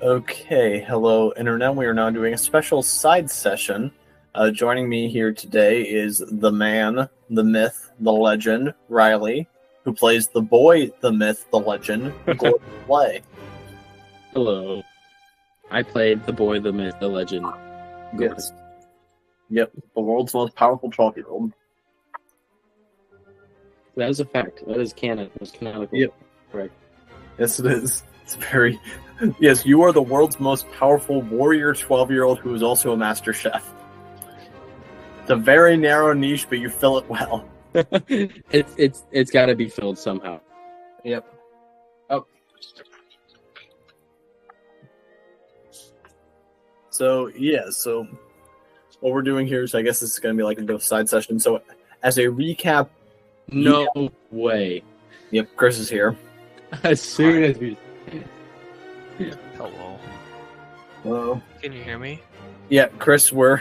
Okay, hello Internet. We are now doing a special side session. Joining me here today is the man, the myth, the legend, Riley, who plays the boy, the myth, the legend, Gordon Play. Hello. I played the boy, the myth, the legend. Gordon. Yes. Yep, the world's most powerful 12-year-old. That is a fact. That is canon. That's canonical. Yep. Correct. Yes, it is. It's very... Yes, you are the world's most powerful warrior 12-year-old who is also a master chef. It's a very narrow niche, but you fill it well. it's got to be filled somehow. Yep. Oh. So what we're doing here is, I guess this is going to be like a bit of a side session. So as a recap... No way. Yep, Chris is here. As soon as we... Hello. Hello. Can you hear me? Yeah, Chris, we're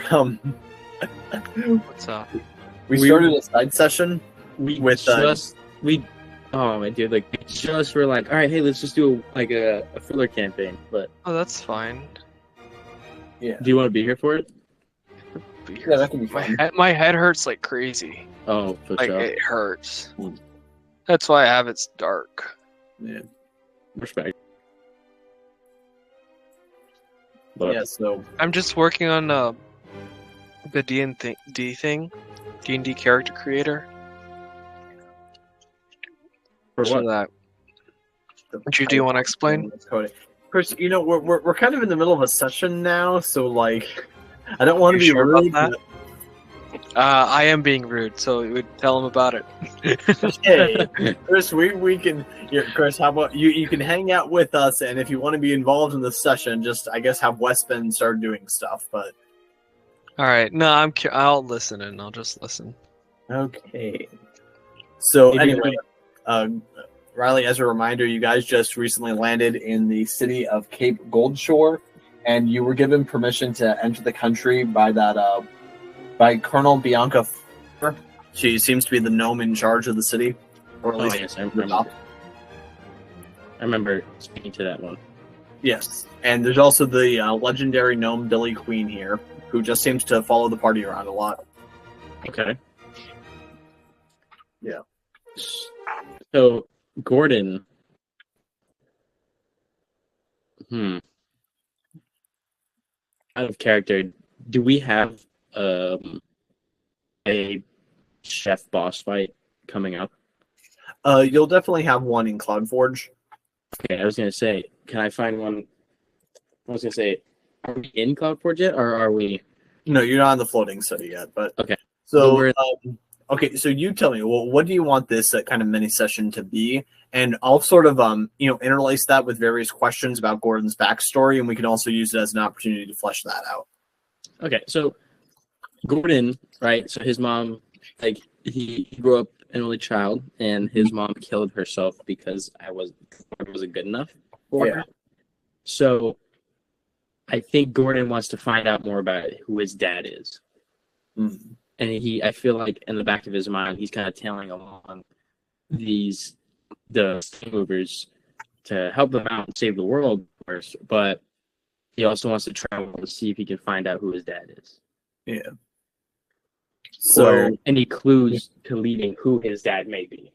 What's up? we started a side session with we just were like, all right, hey, let's just do a filler campaign. But Oh, that's fine. yeah. do you want to be here for it? Yeah, that can be fun. My head hurts like crazy. Oh, for Like sure. it hurts. Hmm. That's why I have it's dark. Yeah. Respect. But Yeah, so I'm just working on the D&D thing, D&D character creator. for So what? that. Do you want to explain? Chris, we're kind of in the middle of a session now, so like I don't want to You be sure about rude. that? I am being rude, so we would tell him about it. But, hey, Chris, we can. Yeah, Chris, how about you can hang out with us, and if you want to be involved in the session, just I guess have Westman start doing stuff. But All right. No, I'll listen and I'll just listen. okay. So Maybe anyway, Riley, as a reminder, you guys just recently landed in the city of Cape Goldshore, and you were given permission to enter the country by Colonel Bianca. She seems to be the gnome in charge of the city, or at Oh, least yes, I remember speaking to that one. Yes, and there's also the legendary gnome Billy Queen here, who just seems to follow the party around a lot. Okay. Yeah. So, Gordon. Out of character, do we have a chef boss fight coming up? You'll definitely have one in Cloudforge. Okay, I was gonna say, can I find one? I was gonna say, are we in Cloudforge yet, or are we? No, you're not on the floating city yet, but Okay. So, okay, so you tell me, well, what do you want this kind of mini session to be? And I'll sort of, interlace that with various questions about Gordon's backstory, and we can also use it as an opportunity to flesh that out. Okay, so Gordon, right? So his mom, he grew up an only child, and his mom killed herself because I wasn't good enough for her. So I think Gordon wants to find out more about who his dad is. Mm-hmm. And I feel like in the back of his mind, he's kind of tailing along the movers to help them out and save the world, of course, but he also wants to travel to see if he can find out who his dad is. Yeah. Or any clues to leading who his dad may be.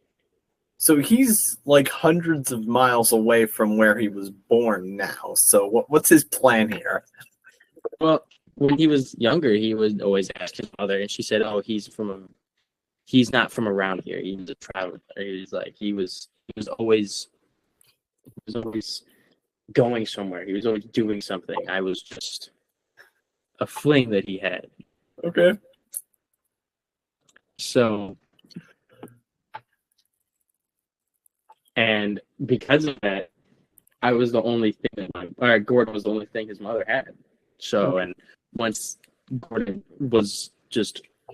So he's like hundreds of miles away from where he was born now. So what's his plan here? Well, when he was younger, he would always ask his mother, and she said, "Oh, he's not from around here. He's a traveler." He was always going somewhere. He was always doing something. I was just a fling that he had. Okay. So, and because of that, I was the only thing Gordon was the only thing his mother had. So, and once Gordon was just a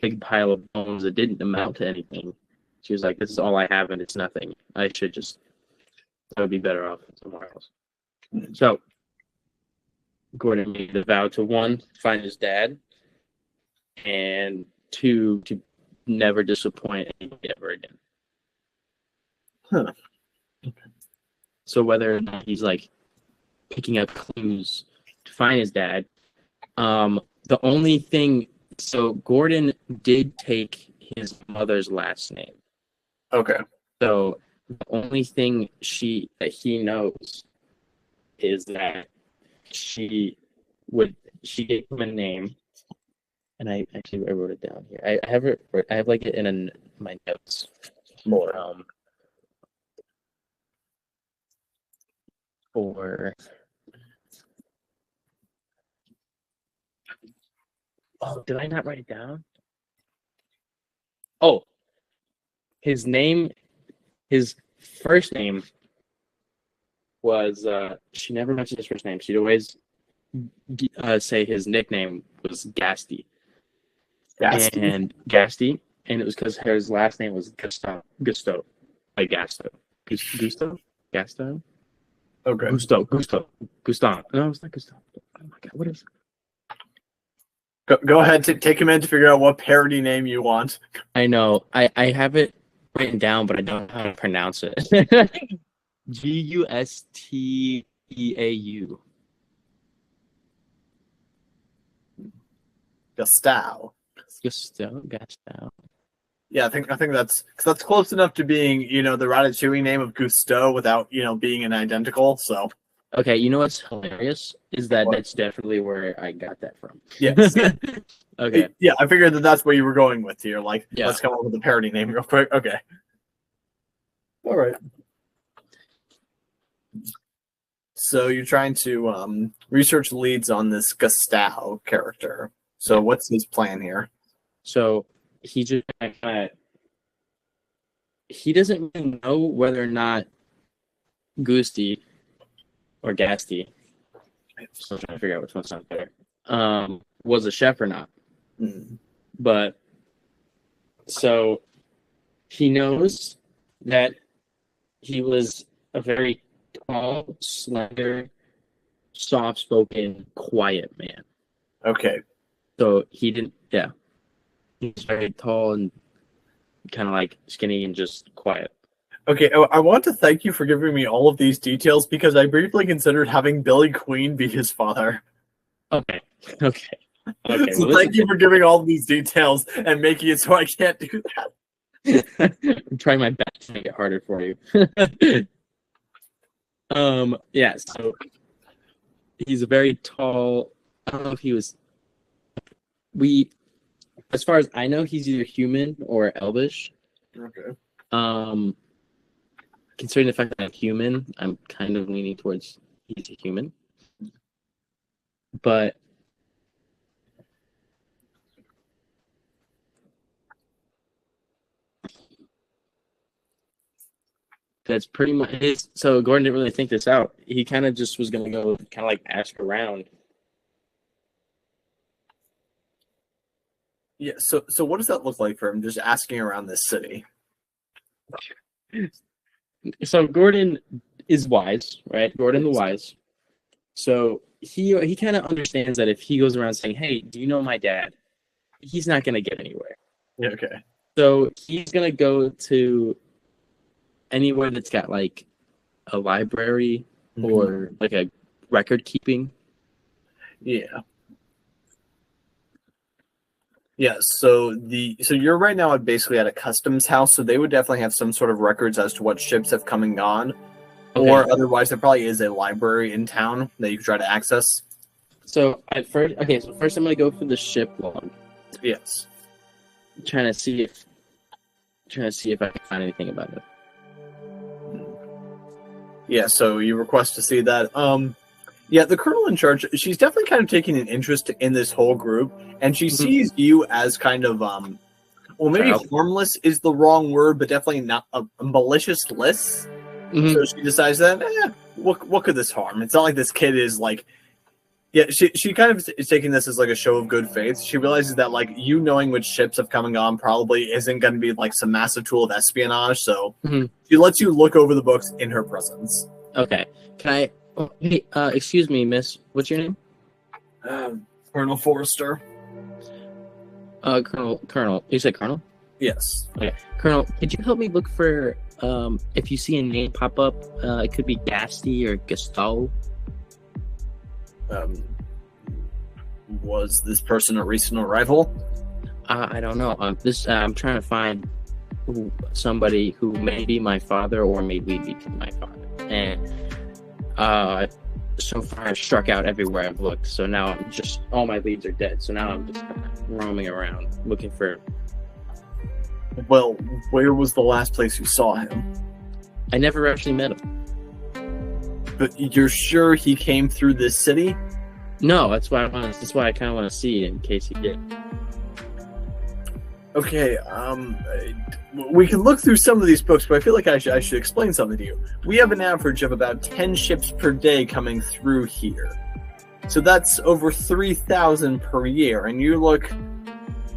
big pile of bones that didn't amount to anything, she was like, "This is all I have, and it's nothing. I would be better off somewhere else." So, Gordon made the vow to, 1, find his dad, and 2, to never disappoint anybody ever again. Huh. So whether or not he's like picking up clues to find his dad. The only thing, so Gordon did take his mother's last name. Okay. So the only thing that he knows is that she gave him a name, and I wrote it down here. I have it like it in my notes. For did I not write it down? Oh, his first name was she never mentioned his first name. She'd always say his nickname was Gasty. And it was because his last name was Gusto, like Gasto. Gusto. Okay. Gusto. No, it's not Gusto. Oh my god, what is it? Go ahead, take a minute to figure out what parody name you want. I know. I have it written down, but I don't know how to pronounce it. Gusteau. Gusto. Gusto. Yeah, I think that's close enough to being, the Ratatouille name of Gusteau without, being an identical. So. Okay, you know what's hilarious is that that's definitely where I got that from. Yes. Okay. Yeah, I figured that's where you were going with here. Like, let's come up with a parody name real quick. Okay. All right. So you're trying to research leads on this Gusteau character. So what's his plan here? So he just he doesn't really know whether or not Gusty or Gasty, so I'm trying to figure out which one sounds better, was a chef or not. But so he knows that he was a very tall, slender, soft-spoken, quiet man. Okay. So he didn't, he's very tall and kind of like skinny and just quiet. Okay, I want to thank you for giving me all of these details because I briefly considered having Billy Queen be his father. Okay. So thank you for giving all of these details and making it so I can't do that. I'm trying my best to make it harder for you. So he's a very tall, I don't know if he was, as far as I know, he's either human or elvish. Okay. Considering the fact that I'm human, I'm kind of leaning towards he's a human. But that's pretty much his. So Gordon didn't really think this out. He kind of just was going to go kind of like ask around. Yeah, so what does that look like for him, just asking around this city? So Gordon is wise, right? Gordon the wise. So he kind of understands that if he goes around saying, "Hey, do you know my dad?" he's not going to get anywhere. Yeah, okay. So he's going to go to anywhere that's got like a library or like a record keeping. Yeah. Yeah, so you're right now basically at a customs house, so they would definitely have some sort of records as to what ships have come and gone. Okay. Or otherwise there probably is a library in town that you can try to access. So first I'm gonna go for the ship log. Yes. Trying to see if I can find anything about it. Yeah, so you request to see that. Yeah, the colonel in charge, she's definitely kind of taking an interest in this whole group, and she sees you as kind of, maybe harmless is the wrong word, but definitely not a malicious list. So she decides that, what could this harm? It's not like this kid is like, she kind of is taking this as like a show of good faith. She realizes that like you knowing which ships have come and gone probably isn't going to be like some massive tool of espionage, so she lets you look over the books in her presence. Okay. Can I... Oh, hey, excuse me, miss. What's your name? Colonel Forrester. Colonel. You said Colonel? Yes. Okay. Colonel, could you help me look for, if you see a name pop up, it could be Gasty or Gusteau. Was this person a recent arrival? I don't know. I'm trying to find somebody who may be my father or may be my father. And so far I've struck out everywhere I've looked. So now I'm just all my leads are dead. So now I'm just kind of roaming around looking for. Well, where was the last place you saw him? I never actually met him. But you're sure he came through this city? No, that's why I kind of want to see in case he did. Okay, we can look through some of these books, but I feel like I should explain something to you. We have an average of about 10 ships per day coming through here. So that's over 3,000 per year. And you look,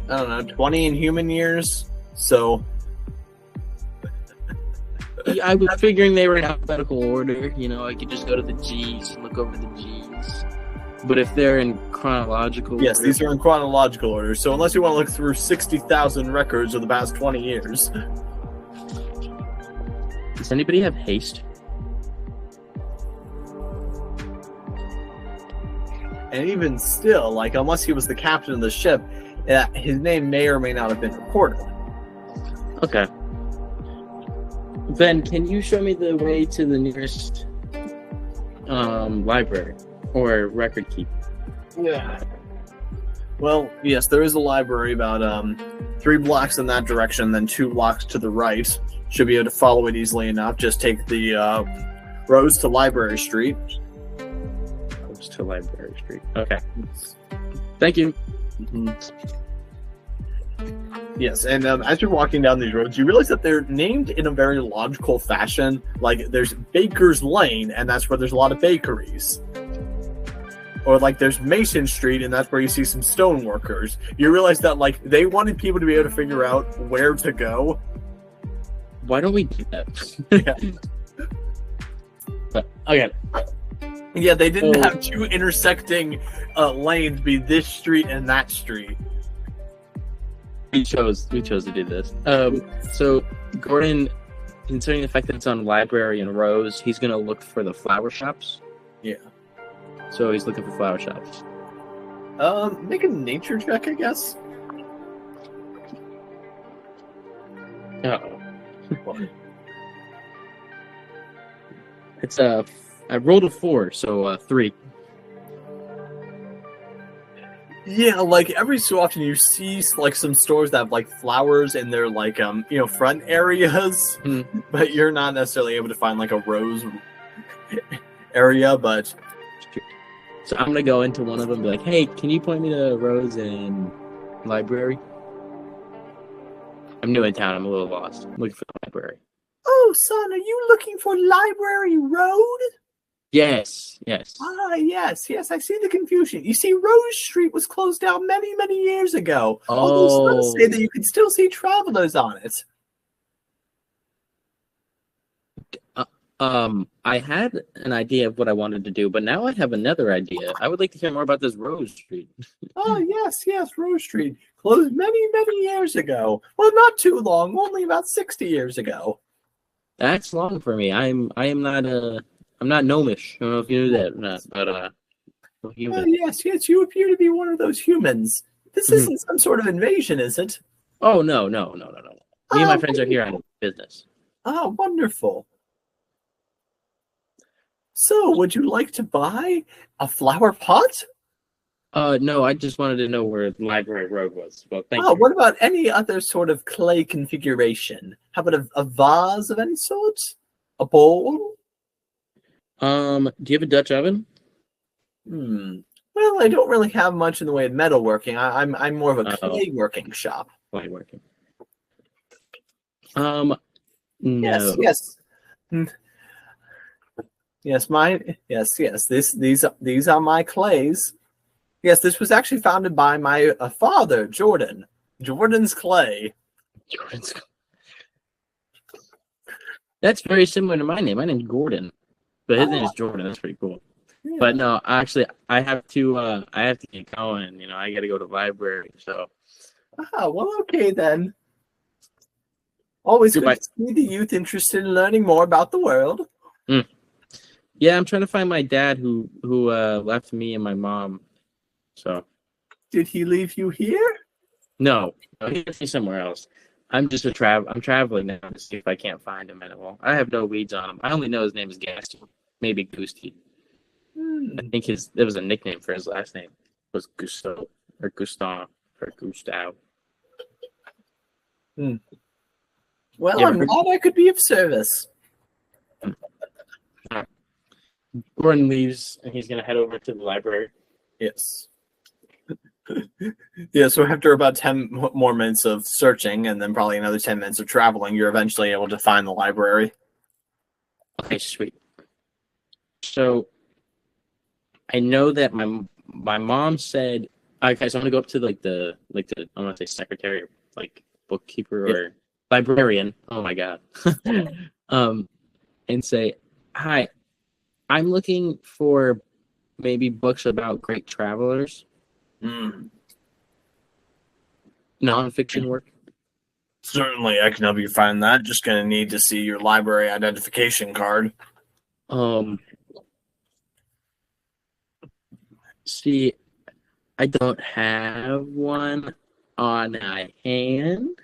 I don't know, 20 in human years? So... I was figuring they were in alphabetical order. You know, I could just go to the G's and look over the G's. But if they're in chronological Yes, order, these are in chronological order. So unless you want to look through 60,000 records of the past 20 years. Does anybody have haste? And even still, like, unless he was the captain of the ship, his name may or may not have been recorded. Okay. Then, can you show me the way to the nearest library or record keep? Yeah. Well, yes, there is a library about 3 blocks in that direction, then 2 blocks to the right. Should be able to follow it easily enough. Just take the roads to Library Street. Roads to Library Street. Okay. Thank you. Mm-hmm. Yes, and as you're walking down these roads, you realize that they're named in a very logical fashion. Like, there's Baker's Lane, and that's where there's a lot of bakeries. Or, like, there's Mason Street, and that's where you see some stone workers. You realize that, like, they wanted people to be able to figure out where to go. Why don't we do that? Yeah. But, okay. Yeah, they didn't have 2 intersecting lanes be this street and that street. We chose to do this. So Gordon, considering the fact that it's on Library and Rose, he's gonna look for the flower shops. Yeah. So he's looking for flower shops. Make a nature check, I guess. Uh-oh. It's I rolled a 4, so 3. Yeah, like every so often you see like some stores that have like flowers in their like front areas, but you're not necessarily able to find like a rose area. But so I'm gonna go into one of them and be like, "Hey, can you point me to Rose and Library?" I'm new in town. I'm a little lost. I'm looking for the library. Oh, son, are you looking for Library Road? Yes. Ah, yes. I see the confusion. You see, Rose Street was closed down many, many years ago. Although some say that you can still see travelers on it. I had an idea of what I wanted to do, but now I have another idea. I would like to hear more about this Rose Street. Oh, yes, Rose Street. Closed many, many years ago. Well, not too long, only about 60 years ago. That's long for me. I'm not gnomish. I don't know if you knew that or not, but yes, you appear to be one of those humans. This isn't some sort of invasion, is it? Oh, no. Me and my friends are here on business. Ah, wonderful. So, would you like to buy a flower pot? No, I just wanted to know where Library Road was. Well, thank you. What about any other sort of clay configuration? How about a vase of any sort? A bowl? Do you have a Dutch oven? Well, I don't really have much in the way of metalworking. I'm more of a clay working shop. Clay working. No. Yes. Yes. These are my clays. Yes, this was actually founded by my father, Jordan. Jordan's clay. That's very similar to my name. My name's Gordon, but his name is Jordan. That's pretty cool. Yeah. But no, actually, I have to get going. You know, I got to go to the library. So. Well, okay then. Always good to see the youth interested in learning more about the world. Yeah, I'm trying to find my dad who left me and my mom. So Did he leave you here? no, he left me somewhere else. I'm just I'm traveling now to see if I can't find him at all. I have no leads on him. I only know his name is Gaston, maybe Goosty. I think there was a nickname for his last name. It was Gusto or Guston or Gustavo. Well, Yeah, I'm glad I could be of service. Gordon leaves and he's gonna head over to the library. Yes. Yeah, so after about 10 more minutes of searching and then probably another 10 minutes of traveling, you're eventually able to find the library. Okay, sweet. So I know that my mom said, okay, so I'm gonna go up to the I want to say secretary, like bookkeeper or librarian. Oh my god. And say, hi, I'm looking for maybe books about great travelers, nonfiction work. Certainly, I can help you find that. Just going to need to see your library identification card. See, I don't have one on hand,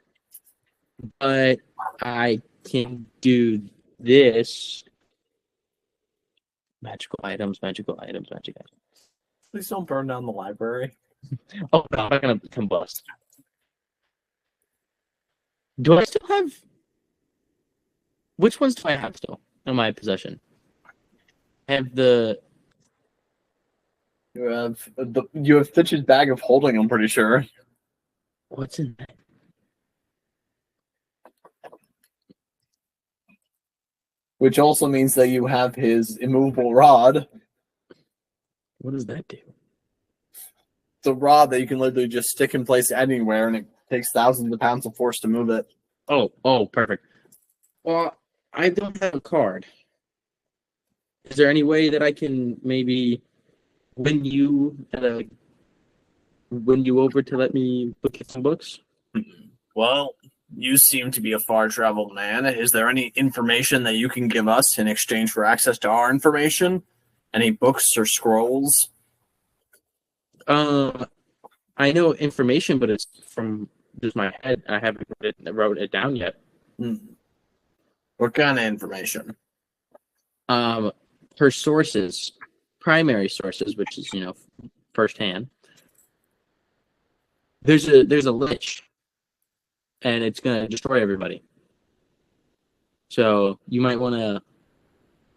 but I can do this. Magical items. Please don't burn down the library. Oh, no, I'm not going to combust. Do I still have... Which ones do I have still in my possession? I have the... You have Fitch's bag of holding, I'm pretty sure. What's in that? Which also means that you have his immovable rod. What does that do? It's a rod that you can literally just stick in place anywhere, and it takes thousands of pounds of force to move it. Oh, perfect. Well, I don't have a card. Is there any way that I can maybe win you over to let me look at some books? Well, you seem to be a far-traveled man. Is there any information that you can give us in exchange for access to our information? Any books or scrolls? I know information, but it's from just my head. I haven't wrote it down yet. What kind of information? Her sources, primary sources, which is firsthand. There's a lich, and it's gonna destroy everybody. So you might want to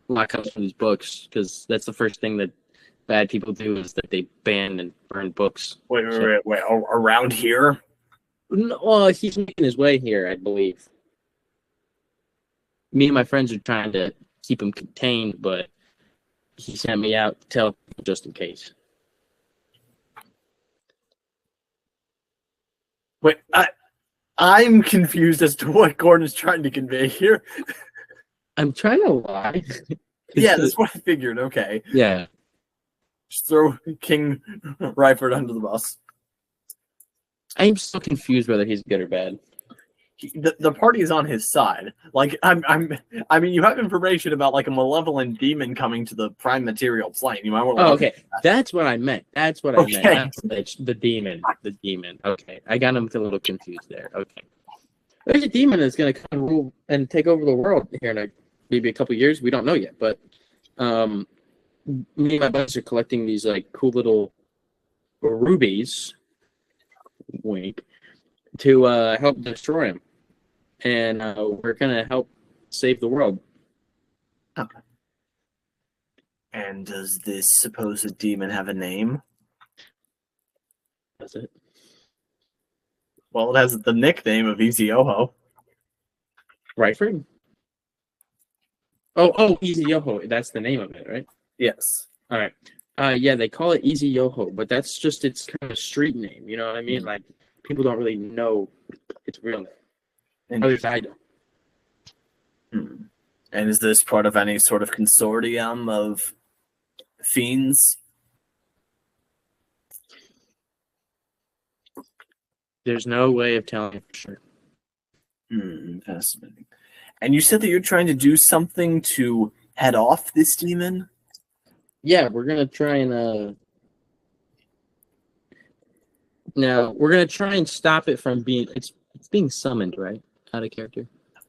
lock up some of these books, because that's the first thing that bad people do, is that they ban and burn books. Wait. Around here? No, well, he's making his way here, I believe. Me and my friends are trying to keep him contained, but he sent me out to tell people just in case. Wait, I'm confused as to what Gordon is trying to convey here. I'm trying to lie. Yeah, that's what I figured. Okay. Yeah. Just throw King Ryford under the bus. I'm so confused whether he's good or bad. The party is on his side. Like I mean, you have information about like a malevolent demon coming to the prime material plane. You might want to. Oh, okay. That's what I meant. That's what I meant. That's the demon. The demon. Okay, I got him a little confused there. Okay. There's a demon that's going to come rule and take over the world here in maybe a couple of years. We don't know yet, but me and my buddies are collecting these like cool little rubies, wink, to help destroy him, and we're gonna help save the world. Okay. And does this supposed demon have a name? That's it. Well, it has the nickname of Easy Yoho. Ryford? Oh, Easy Yoho. That's the name of it, right? Yes. All right. Yeah, they call it Easy Yoho, but that's just its kind of street name. You know what I mean? Like, people don't really know its real name. At least I don't. And is this part of any sort of consortium of fiends? There's no way of telling for sure. Fascinating. And you said that you're trying to do something to head off this demon? Yeah, we're gonna try and now we're gonna try and stop it from being it's being summoned, right? Out of character.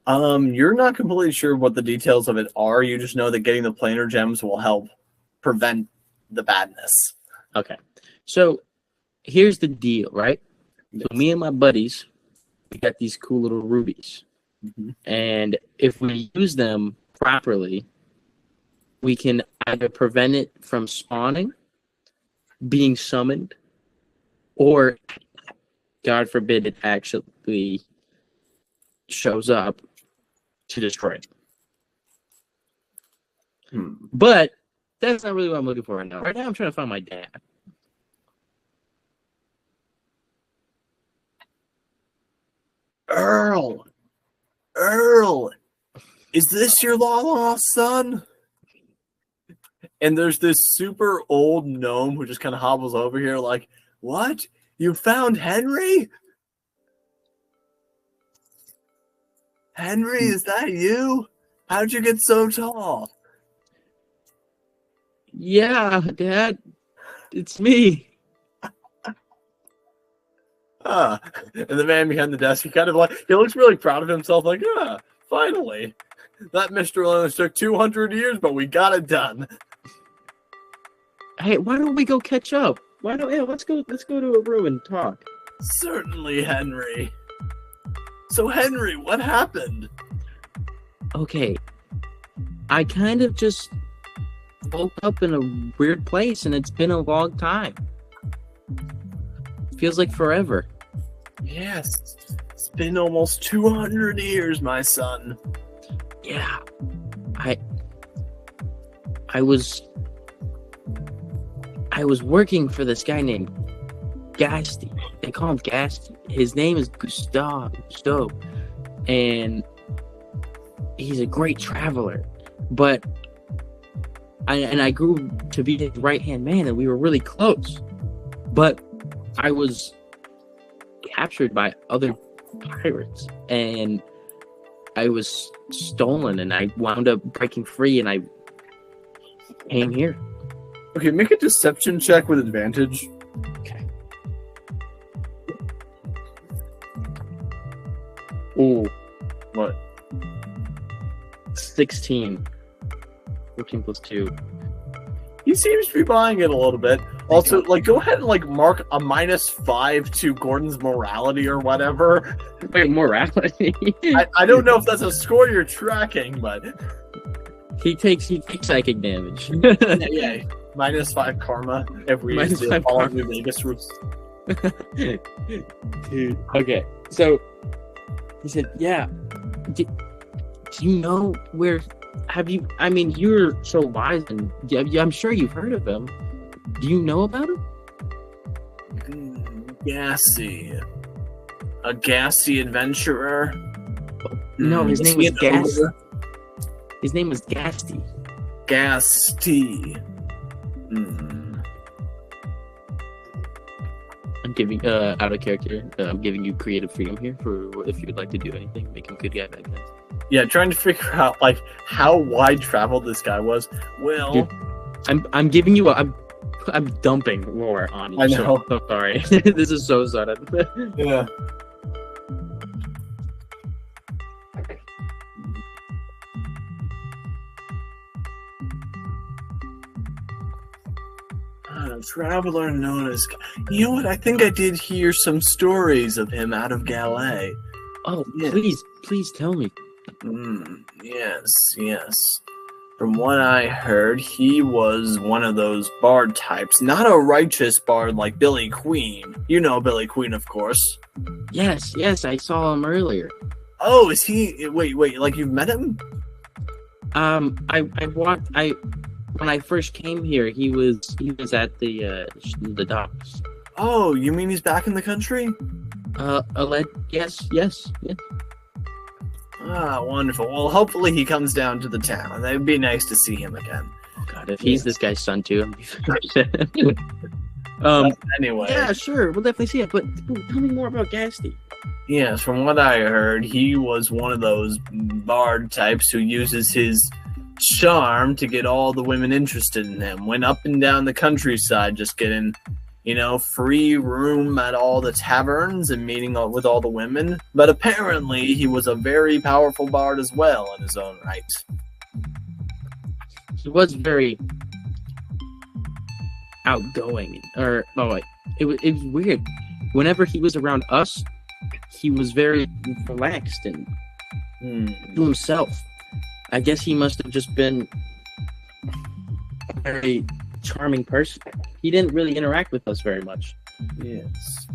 You're not completely sure what the details of it are. You just know that getting the planar gems will help prevent the badness. Okay. So here's the deal, right? Yes. So me and my buddies, we got these cool little rubies. Mm-hmm. And if we use them properly, we can either prevent it from spawning, being summoned, or God forbid it actually shows up to destroy it. But that's not really what I'm looking for right now. Right now I'm trying to find my dad. Earl, is this your long lost son? And there's this super old gnome who just kind of hobbles over here like, what? You found Henry? Henry, is that you? How'd you get so tall? Yeah, Dad, it's me. And the man behind the desk, he looks really proud of himself, like, finally. That Mr. Lennox took 200 years, but we got it done. Hey, why don't we go catch up? Let's go to a room and talk. Certainly, Henry. So, Henry, what happened? Okay. I kind of just woke up in a weird place, and it's been a long time. Feels like forever. Yes. It's been almost 200 years, my son. Yeah. I was working for this guy named Gasty. They call him Gasty. His name is Gustav. And he's a great traveler. But I grew to be his right-hand man, and we were really close. But I was captured by other pirates, and I was stolen, and I wound up breaking free, and I came here. Okay, make a deception check with advantage. Okay. Ooh. What? 16. 14 plus 2. He seems to be buying it a little bit. Also, go ahead and mark a -5 to Gordon's morality or whatever. Wait, morality? I don't know if that's a score you're tracking, but he takes psychic damage. yeah, -5 karma if we use the all New Vegas rules. Dude. Okay, so he said, "Yeah, do you know where? Have you? I mean, you're so wise, and I'm sure you've heard of him. Do you know about him?" Gassy. A gassy adventurer? No, his name was Gas. His name was Gasty. Gasty. I'm giving out of character. I'm giving you creative freedom here for if you would like to do anything, make him good guy, bad guy. Yeah, trying to figure out how wide traveled this guy was. Well, dude, I'm giving you I'm dumping lore on you. I know. So sorry. This is so sudden. Yeah. A traveler known as... You know what? I think I did hear some stories of him out of Galais. Oh, yeah. Please tell me. Yes. From what I heard, he was one of those bard types. Not a righteous bard like Billy Queen. You know Billy Queen, of course. Yes, I saw him earlier. Oh, is he... Wait, you've met him? When I first came here, he was at the docks. Oh, you mean he's back in the country? Yes. Ah, wonderful. Well, hopefully he comes down to the town. It'd be nice to see him again. Oh God, if he's this guy's son too. Anyway. Yeah, sure. We'll definitely see it. But tell me more about Gasty. Yes, from what I heard, he was one of those bard types who uses his charm to get all the women interested in him. Went up and down the countryside just getting, free room at all the taverns and meeting with all the women. But apparently he was a very powerful bard as well in his own right. He was very outgoing. It was weird. Whenever he was around us, he was very relaxed and to himself. I guess he must have just been a very charming person. He didn't really interact with us very much. Yes.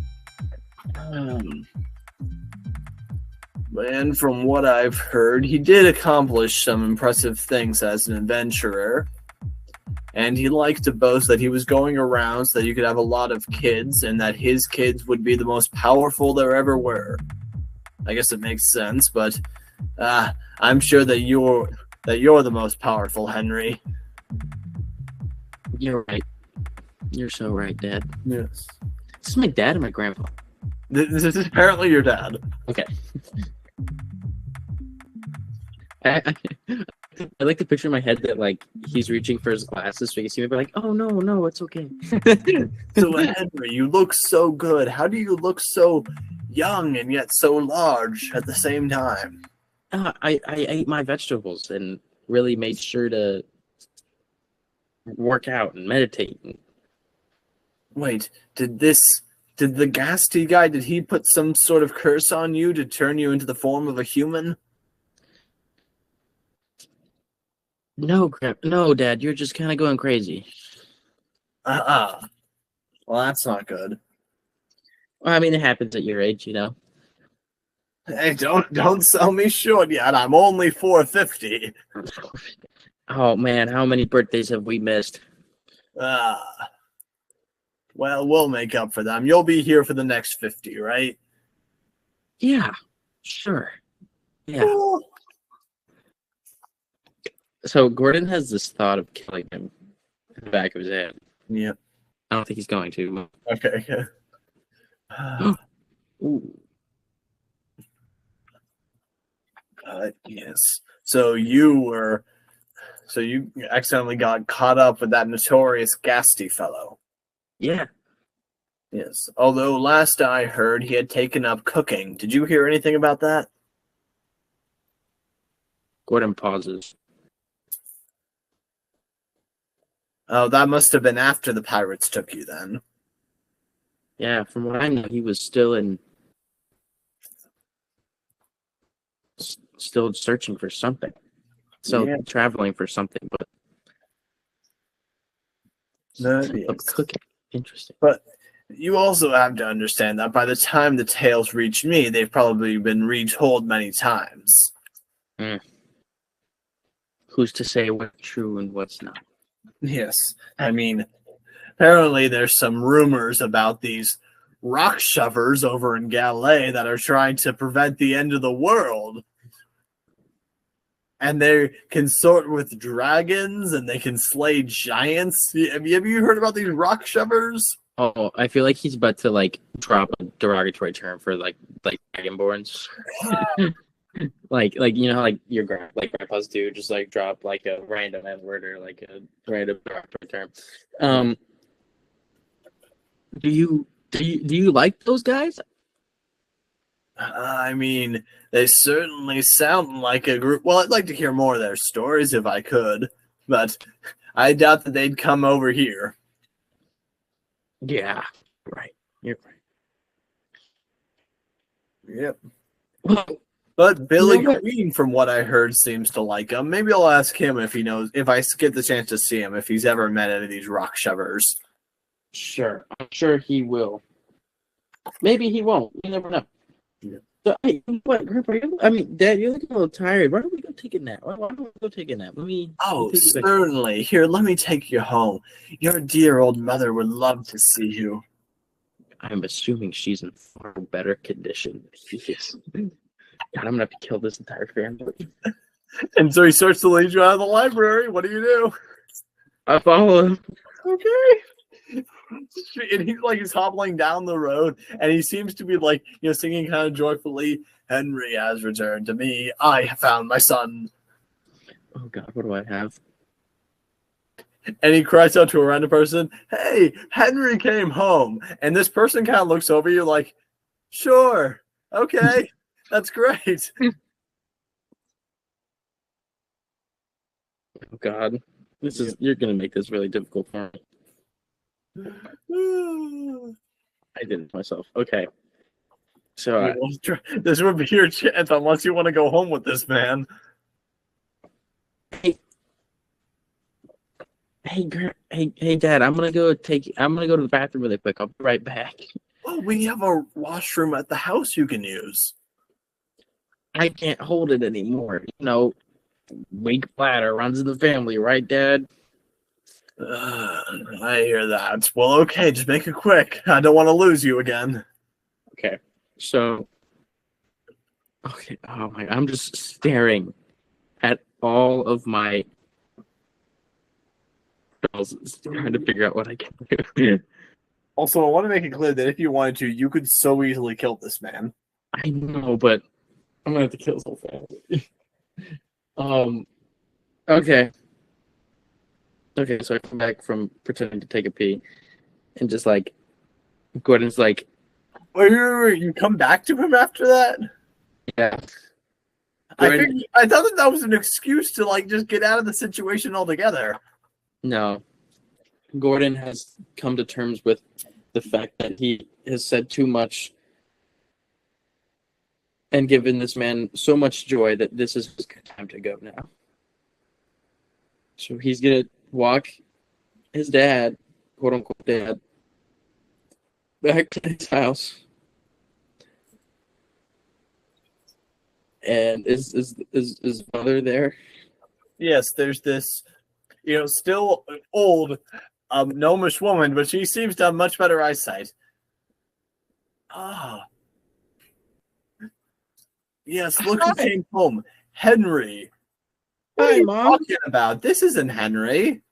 And from what I've heard, he did accomplish some impressive things as an adventurer. And he liked to boast that he was going around so that you could have a lot of kids and that his kids would be the most powerful there ever were. I guess it makes sense, but I'm sure that you're the most powerful, Henry. You're right. You're so right, Dad. Yes. This is my dad and my grandpa. This is apparently your dad. Okay. I like the picture in my head that like he's reaching for his glasses so he can see me, but like, oh no, it's okay. So Henry, you look so good. How do you look so young and yet so large at the same time? I ate my vegetables and really made sure to work out and meditate. Wait, did the Gasty guy, did he put some sort of curse on you to turn you into the form of a human? No, Dad, you're just kind of going crazy. Well, that's not good. Well, I mean, it happens at your age, Hey, don't sell me short yet. I'm only 450. Oh man, how many birthdays have we missed? Well, we'll make up for them. You'll be here for the next 50, right? Yeah, sure. Yeah. Cool. So Gordon has this thought of killing him in the back of his head. Yeah. I don't think he's going to. Okay. Ooh. Yes. So you accidentally got caught up with that notorious Gasty fellow. Yeah. Yes. Although last I heard he had taken up cooking. Did you hear anything about that? Gordon pauses. Oh, that must have been after the pirates took you then. Yeah, from what I know, he was still searching for something. So traveling for something, but cooking. Interesting. But you also have to understand that by the time the tales reach me, they've probably been retold many times. Who's to say what's true and what's not? Yes. I mean, apparently there's some rumors about these rock shovers over in Galilee that are trying to prevent the end of the world. And they consort with dragons and they can slay giants. Have you heard about these rock shovers? Oh, I feel like he's about to like drop a derogatory term for like dragonborns. like like your grandpas do, just like drop like a random N word or like a random derogatory term. Do you like those guys? I mean, they certainly sound like a group. Well, I'd like to hear more of their stories if I could, but I doubt that they'd come over here. Yeah, right. You're right. Yep. Well, but Billy Green, from what I heard, seems to like him. Maybe I'll ask him if he knows, if I get the chance to see him, if he's ever met any of these rock shovers. Sure. I'm sure he will. Maybe he won't. You never know. Yeah. So, hey, what, I mean, Dad, you're looking a little tired. Why don't we go take a nap? Why don't we go take a nap? Certainly. Here, let me take you home. Your dear old mother would love to see you. I'm assuming she's in far better condition than he is. God, I'm going to have to kill this entire family. And so he starts to lead you out of the library. What do? I follow him. Okay. And he's hobbling down the road, and he seems to be singing kind of joyfully, "Henry has returned to me. I have found my son." Oh God, what do I have? And he cries out to a random person, "Hey, Henry came home." And this person kind of looks over you like, "Sure, okay, that's great." Oh God, you're gonna make this really difficult for me. I did it myself. Okay, so This would be your chance unless you want to go home with this man. Hey, Dad, I'm gonna go to the bathroom really quick. I'll be right back. Oh, we have a washroom at the house you can use. I can't hold it anymore. Weak bladder runs in the family, right, Dad? I hear that. Well, okay, just make it quick. I don't want to lose you again. Okay, so okay. Oh my! I'm just staring at all of my spells, trying to figure out what I can do. Also, I want to make it clear that if you wanted to, you could so easily kill this man. I know, but I'm gonna have to kill his whole family. Okay. Okay, so I come back from pretending to take a pee, and just like Gordon's like, Wait, you come back to him after that? yeah. I thought that was an excuse to like just get out of the situation altogether. No. Gordon has come to terms with the fact that he has said too much and given this man so much joy that this is his time to go now. So he's gonna walk his dad, quote unquote dad, back to his house. And is his mother there? Yes, there's this, still old, gnomish woman, but she seems to have much better eyesight. Ah. Yes, look who came home. Henry. What are you talking about? This isn't Henry.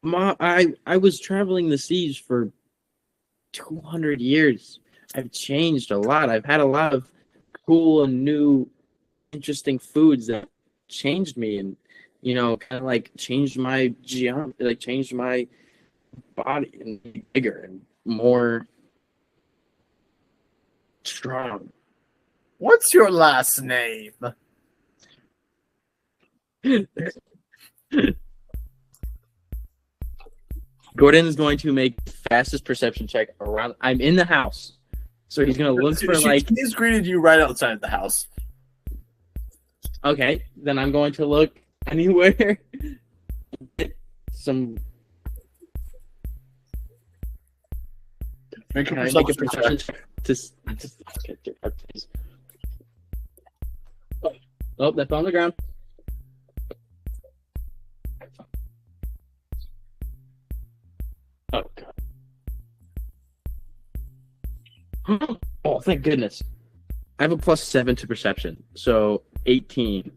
Ma, I was traveling the seas for 200 years. I've changed a lot. I've had a lot of cool and new, interesting foods that changed me and, kind of like changed my geometry, like changed my body and be bigger and more strong. What's your last name? Gordon is going to make the fastest perception check around. I'm in the house. So he's going to look for like... He's greeted you right outside the house. Okay, then I'm going to look anywhere. Some... Make a perception check. Oh, that's on the ground. Oh, God. Oh, thank goodness. I have a +7 to perception, so 18.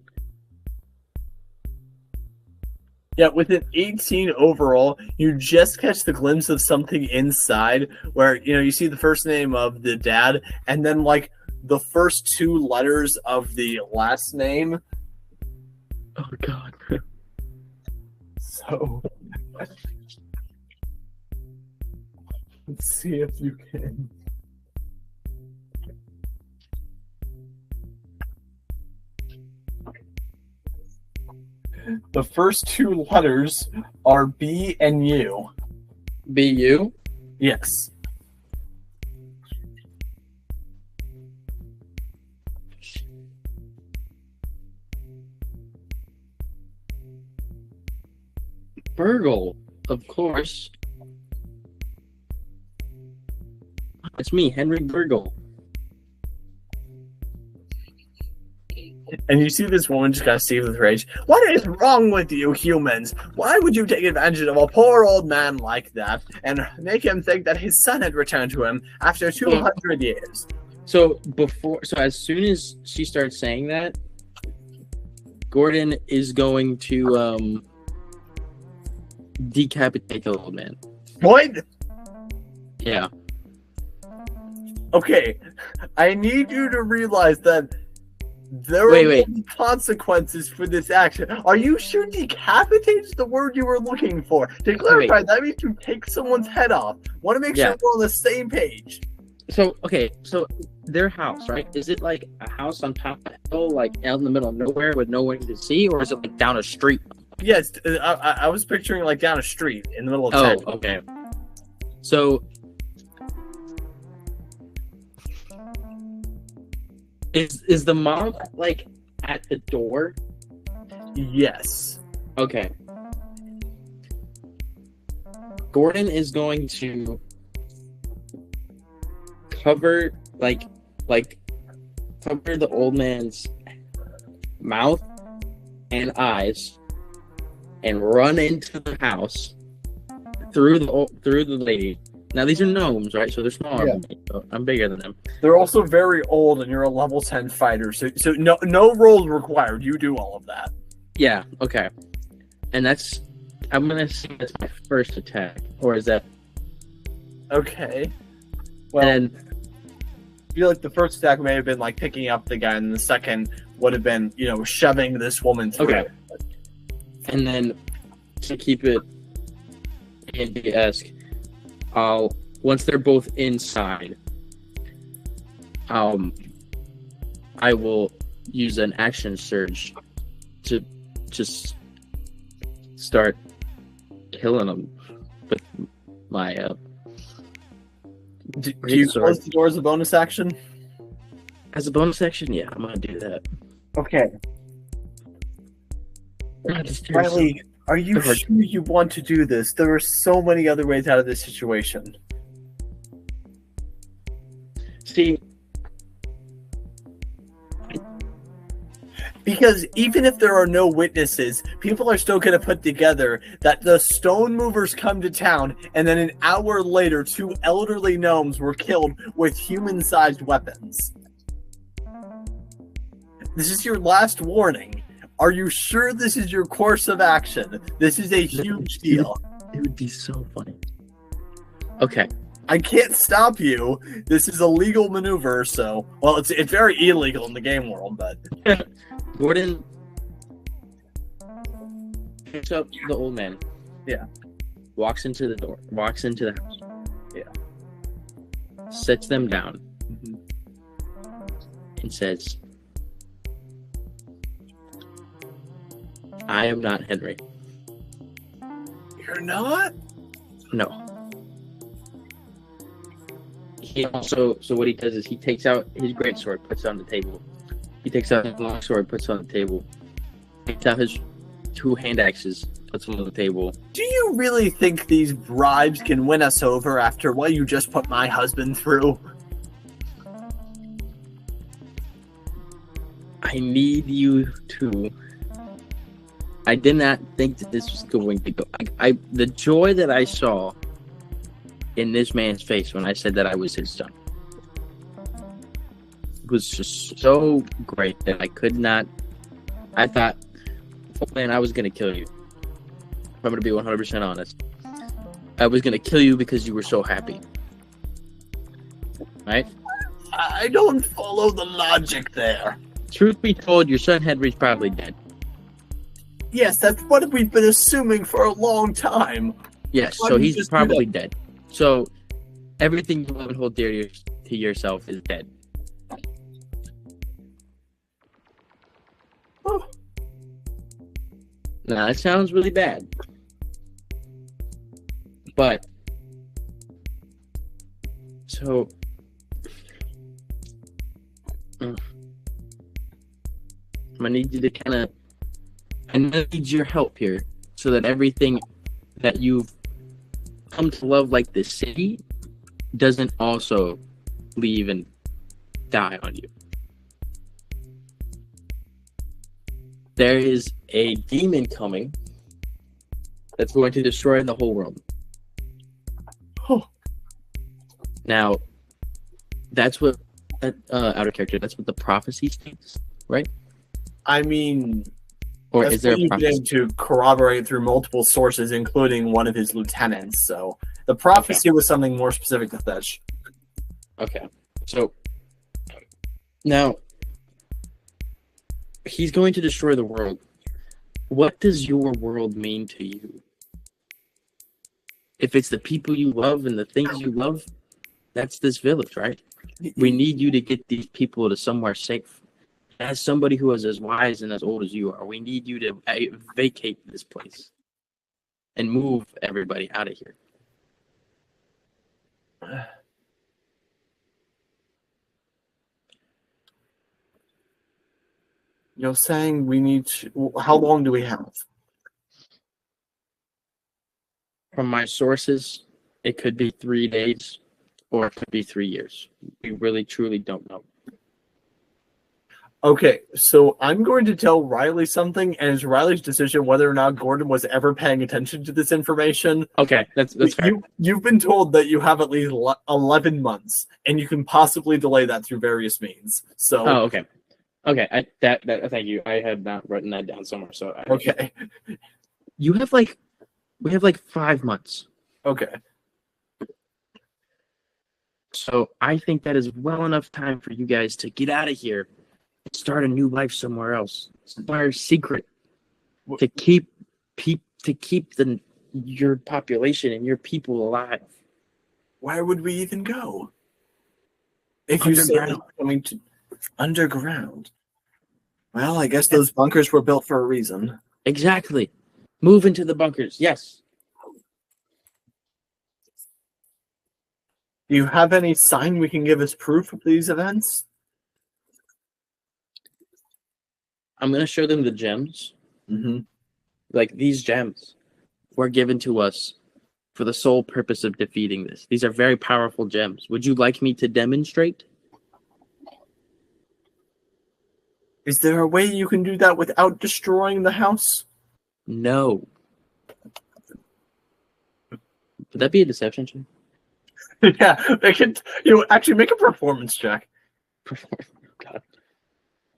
Yeah, with an 18 overall, you just catch the glimpse of something inside where, you see the first name of the dad and then, like, the first two letters of the last name. Oh, God. So, let's see if you can. The first two letters are B and U. B-U? Yes. Burgle, of course. It's me, Henry Burgle. And you see this woman just got seized with rage. What is wrong with you humans? Why would you take advantage of a poor old man like that and make him think that his son had returned to him after 200 years? So as soon as she starts saying that, Gordon is going to decapitate the old man. What? Yeah. Okay, I need you to realize that There will be consequences for this action. Are you sure decapitate is the word you were looking for? To clarify, that means you take someone's head off. Want to make sure we're on the same page. So, so their house, right? Is it like a house on top of a hill, like out in the middle of nowhere with no one to see, or is it like down a street? Yes, I was picturing like down a street in the middle of town. Oh, okay. So, is the mom like at the door? Yes. Okay. Gordon is going to cover cover the old man's mouth and eyes and run into the house through the lady. Now these are gnomes, right? So they're smaller than me. So I'm bigger than them. They're also very old, and you're a level 10 fighter, so no rolls required. You do all of that. Yeah. Okay. And I'm gonna say that's my first attack, or is that okay? Well, and I feel like the first attack may have been like picking up the guy, and the second would have been, shoving this woman through. Okay. And then to keep it D&D-esque, once they're both inside, I will use an action surge to just start killing them with my do you close the door as a bonus action? As a bonus action, yeah, I'm gonna do that. Okay. Riley, are you sure you want to do this? There are so many other ways out of this situation. See, because even if there are no witnesses, people are still going to put together that the stone movers come to town, and then an hour later, 2 elderly gnomes were killed with human-sized weapons. This is your last warning. Are you sure this is your course of action? This is a huge deal. It would be so funny. Okay. I can't stop you. This is a legal maneuver, so... Well, it's very illegal in the game world, but... Gordon picks up the old man. Yeah. Walks into the door. Walks into the house. Yeah. Sets them down. Mm-hmm. And says, I am not Henry. You're not? No. So what he does is he takes out his greatsword, puts it on the table. He takes out his long sword, puts it on the table. Takes out his 2 hand axes, puts them on the table. Do you really think these bribes can win us over after what you just put my husband through? I need you to... I did not think that this was going to go. The joy that I saw in this man's face when I said that I was his son was just so great that I could not. I thought, oh man, I was going to kill you. If I'm going to be 100% honest. I was going to kill you because you were so happy. Right? I don't follow the logic there. Truth be told, your son Henry's probably dead. Yes, that's what we've been assuming for a long time. Yes, so he's probably dead. So everything you love and hold dear to yourself is dead. Oh. Now, that sounds really bad. But, so, I'm going to need you to I need your help here so that everything that you've come to love, like this city, doesn't also leave and die on you. There is a demon coming that's going to destroy the whole world. Oh. Now, that's what out of character. That's what the prophecy states, right? I mean, or that's is there what a prophecy? to corroborate through multiple sources, including one of his lieutenants. So the prophecy was something more specific to Fetch. Okay, so now he's going to destroy the world. What does your world mean to you? If it's the people you love and the things you love, that's this village, right? We need you to get these people to somewhere safe. As somebody who is as wise and as old as you are, we need you to vacate this place and move everybody out of here. You're saying we need to... How long do we have? From my sources, it could be 3 days or it could be 3 years. We really, truly don't know. Okay, so I'm going to tell Riley something, and it's Riley's decision whether or not Gordon was ever paying attention to this information. Okay, that's fair. You've been told that you have at least 11 months, and you can possibly delay that through various means. So, okay. Okay, thank you. I had not written that down somewhere. So okay, we have 5 months. Okay. So I think that is well enough time for you guys to get out of here and start a new life somewhere else. Somewhere secret. To keep your population and your people alive. Where would we even go? If you say coming to underground. Well, I guess those bunkers were built for a reason. Exactly. Move into the bunkers. Yes. Do you have any sign we can give as proof of these events? I'm going to show them the gems. Mm-hmm. Like, these gems were given to us for the sole purpose of defeating this. These are very powerful gems. Would you like me to demonstrate? Is there a way you can do that without destroying the house? No. Would that be a deception check? Yeah, actually make a performance check. God.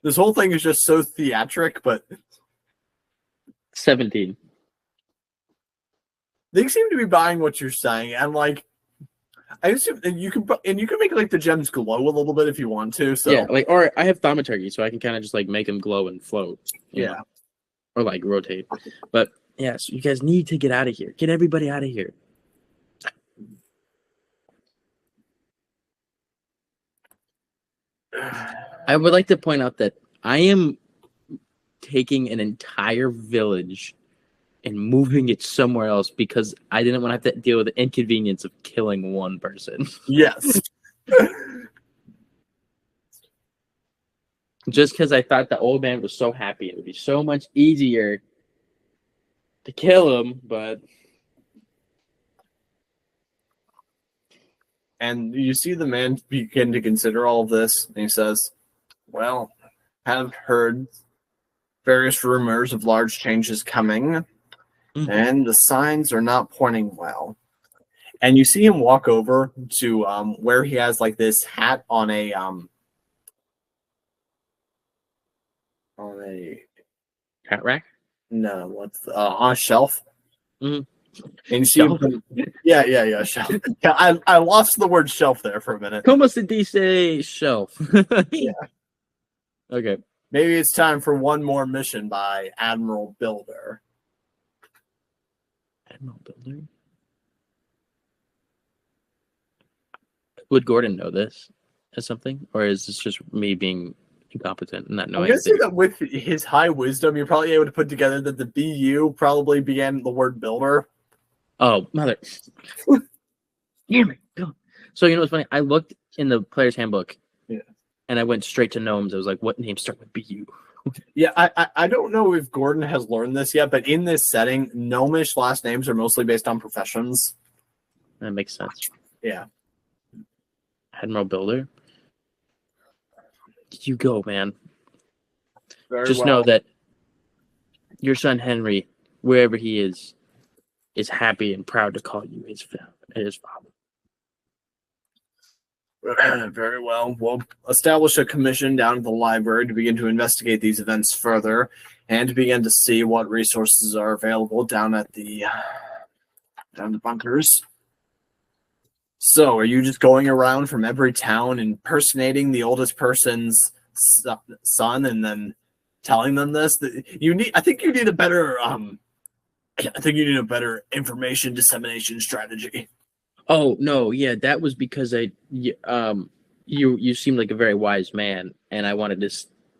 This whole thing is just so theatric, but 17. They seem to be buying what you're saying, and like, I assume you can make like the gems glow a little bit if you want to. So yeah, like, or I have thaumaturgy, so I can kind of just like make them glow and float. You know? Or like rotate. But yeah, so you guys need to get out of here. Get everybody out of here. I would like to point out that I am taking an entire village and moving it somewhere else because I didn't want to have to deal with the inconvenience of killing one person. Yes. Just because I thought the old man was so happy. It would be so much easier to kill him, but... And you see the man begin to consider all of this, and he says, well, have heard various rumors of large changes coming, and the signs are not pointing well. And you see him walk over to where he has like this hat on a hat rack? No, what's on a shelf. Mm-hmm. And you see him, yeah, shelf. Yeah, I lost the word shelf there for a minute. Como se dice shelf? Yeah. Okay. Maybe it's time for one more mission by Admiral Builder. Admiral Builder? Would Gordon know this as something? Or is this just me being incompetent and not knowing? I'm guessing that with his high wisdom, you're probably able to put together that the BU probably began the word builder. Oh, mother. Damn it. So, you know what's funny? I looked in the player's handbook. Yeah. And I went straight to gnomes. I was like, what names start with BU? Yeah, I don't know if Gordon has learned this yet, but in this setting, gnomish last names are mostly based on professions. That makes sense. Yeah. Admiral Builder? You go, man. Just know that your son Henry, wherever he is happy and proud to call you his father. Very well. We'll establish a commission down at the library to begin to investigate these events further and to begin to see what resources are available down at the bunkers. So, are you just going around from every town impersonating the oldest person's son and then telling them this. I think you need a better information dissemination strategy. Oh no, yeah, that was because you seemed like a very wise man, and I wanted to.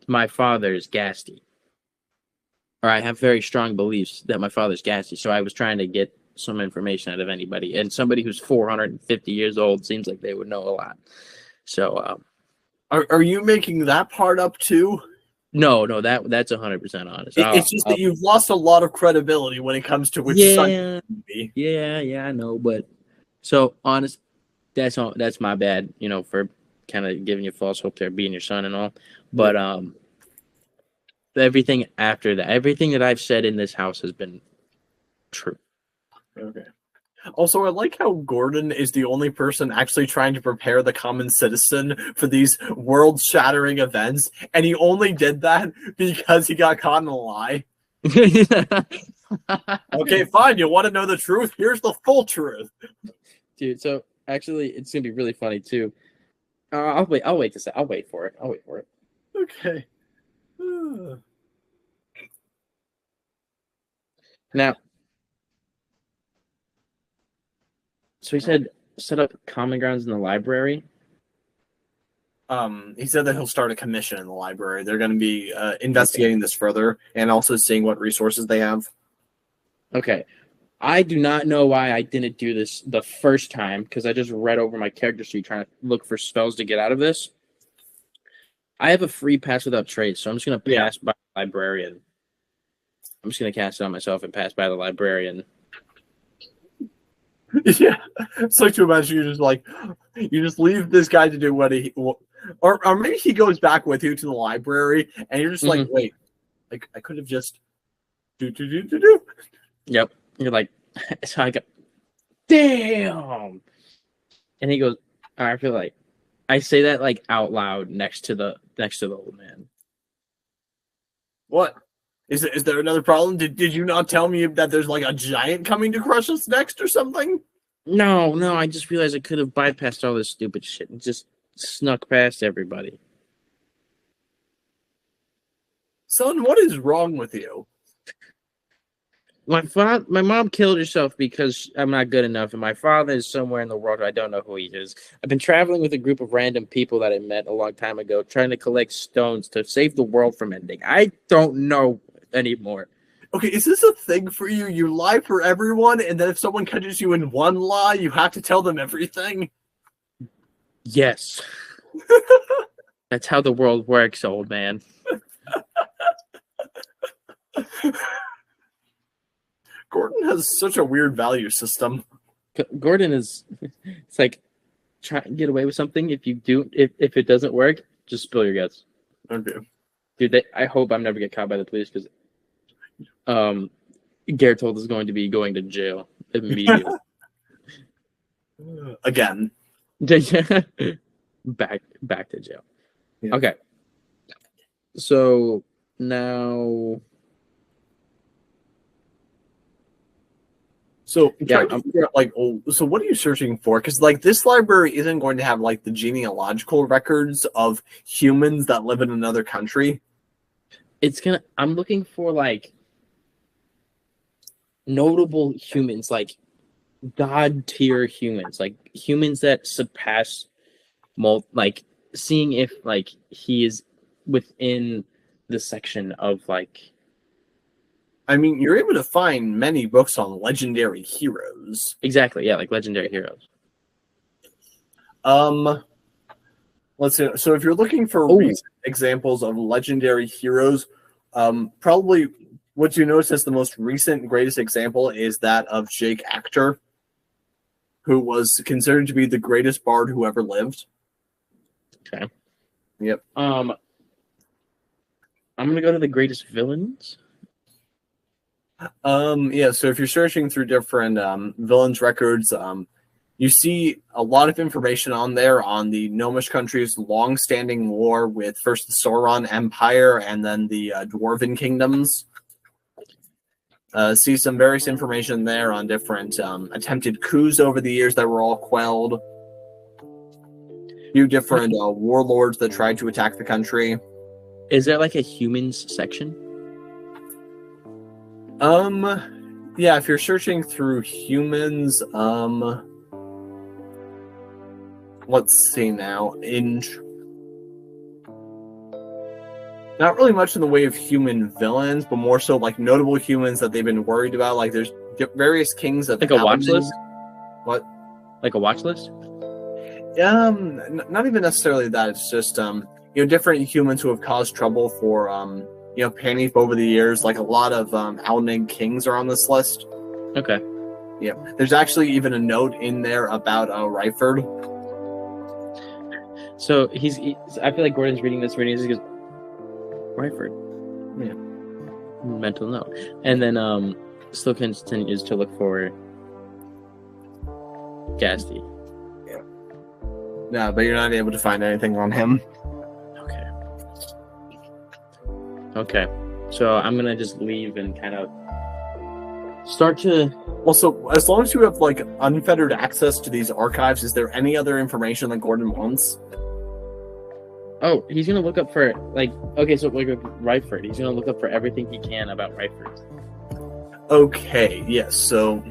My father is Gasty, or I have very strong beliefs that my father's Gasty. So I was trying to get some information out of anybody, and somebody who's 450 years old seems like they would know a lot. So, are you making that part up too? No, that's 100% honest. It's just that you've lost a lot of credibility when it comes to which son you can be. Yeah, I know, but so honest, that's my bad, for kind of giving you false hope there, being your son and all. But everything after that, everything that I've said in this house has been true. Okay. Also, I like how Gordon is the only person actually trying to prepare the common citizen for these world-shattering events, and he only did that because he got caught in a lie. Okay, fine. You want to know the truth? Here's the full truth. Dude, so actually, it's gonna be really funny too. I'll wait for it. Okay. Now, so he said set up common grounds in the library. He said that he'll start a commission in the library. They're going to be investigating this further and also seeing what resources they have. Okay. I do not know why I didn't do this the first time, because I just read over my character sheet trying to look for spells to get out of this. I have a free pass without trace, so I'm just going to pass by the librarian. I'm just going to cast it on myself and pass by the librarian. Yeah. It's like to imagine you just leave this guy to do what he... Or maybe he goes back with you to the library, and you're just like, wait, like I could have just... do. Yep. You're like, so I go, damn. And he goes, I feel like I say that like out loud next to the old man. What? Is there another problem? Did you not tell me that there's like a giant coming to crush us next or something? No, I just realized I could have bypassed all this stupid shit and just snuck past everybody. Son, what is wrong with you? My mom killed herself because I'm not good enough, and my father is somewhere in the world. I don't know who he is. I've been traveling with a group of random people that I met a long time ago, trying to collect stones to save the world from ending. I don't know anymore. Okay, is this a thing for you? You lie for everyone, and then if someone catches you in one lie, you have to tell them everything? Yes. That's how the world works, old man. Gordon has such a weird value system. Gordon is, it's like, try and get away with something. If it doesn't work, just spill your guts. Okay. Dude, I hope I'm never get caught by the police, because Gertold is going to be going to jail immediately. Again. Back to jail. Yeah. Okay. So now... So so what are you searching for? Because like this library isn't going to have like the genealogical records of humans that live in another country. I'm looking for like notable humans, like god tier humans, like humans that surpass like seeing if like he is within the section of like... I mean, you're able to find many books on legendary heroes. Exactly, yeah, like legendary heroes. Let's see. So if you're looking for recent examples of legendary heroes, probably what you notice as the most recent greatest example is that of Jake Actor, who was considered to be the greatest bard who ever lived. Okay. Yep. I'm gonna go to the greatest villains. Yeah, so if you're searching through different villains records, you see a lot of information on there on the Gnomish country's long-standing war with first the Sauron Empire and then the Dwarven kingdoms. See some various information there on different attempted coups over the years that were all quelled. A few different warlords that tried to attack the country. Is there like a humans section? Yeah, if you're searching through humans, let's see now. Not really much in the way of human villains, but more so like notable humans that they've been worried about. Like there's various kings of Like a watch list? What? Like a watch list? Not even necessarily that. It's just different humans who have caused trouble for Panif over the years. Like a lot of Alnig kings are on this list. Okay. Yeah. There's actually even a note in there about Ryford. So I feel like Gordon's reading this and he goes, Ryford. Yeah. Mental note. And then still continues to look for Gasty. Yeah. No, but you're not able to find anything on him. Okay. So I'm gonna just leave and kind of start to. Also, as long as you have like unfettered access to these archives, is there any other information that Gordon wants? Oh, he's gonna look up for Ryford. He's gonna look up for everything he can about Ryford. Okay, yes, so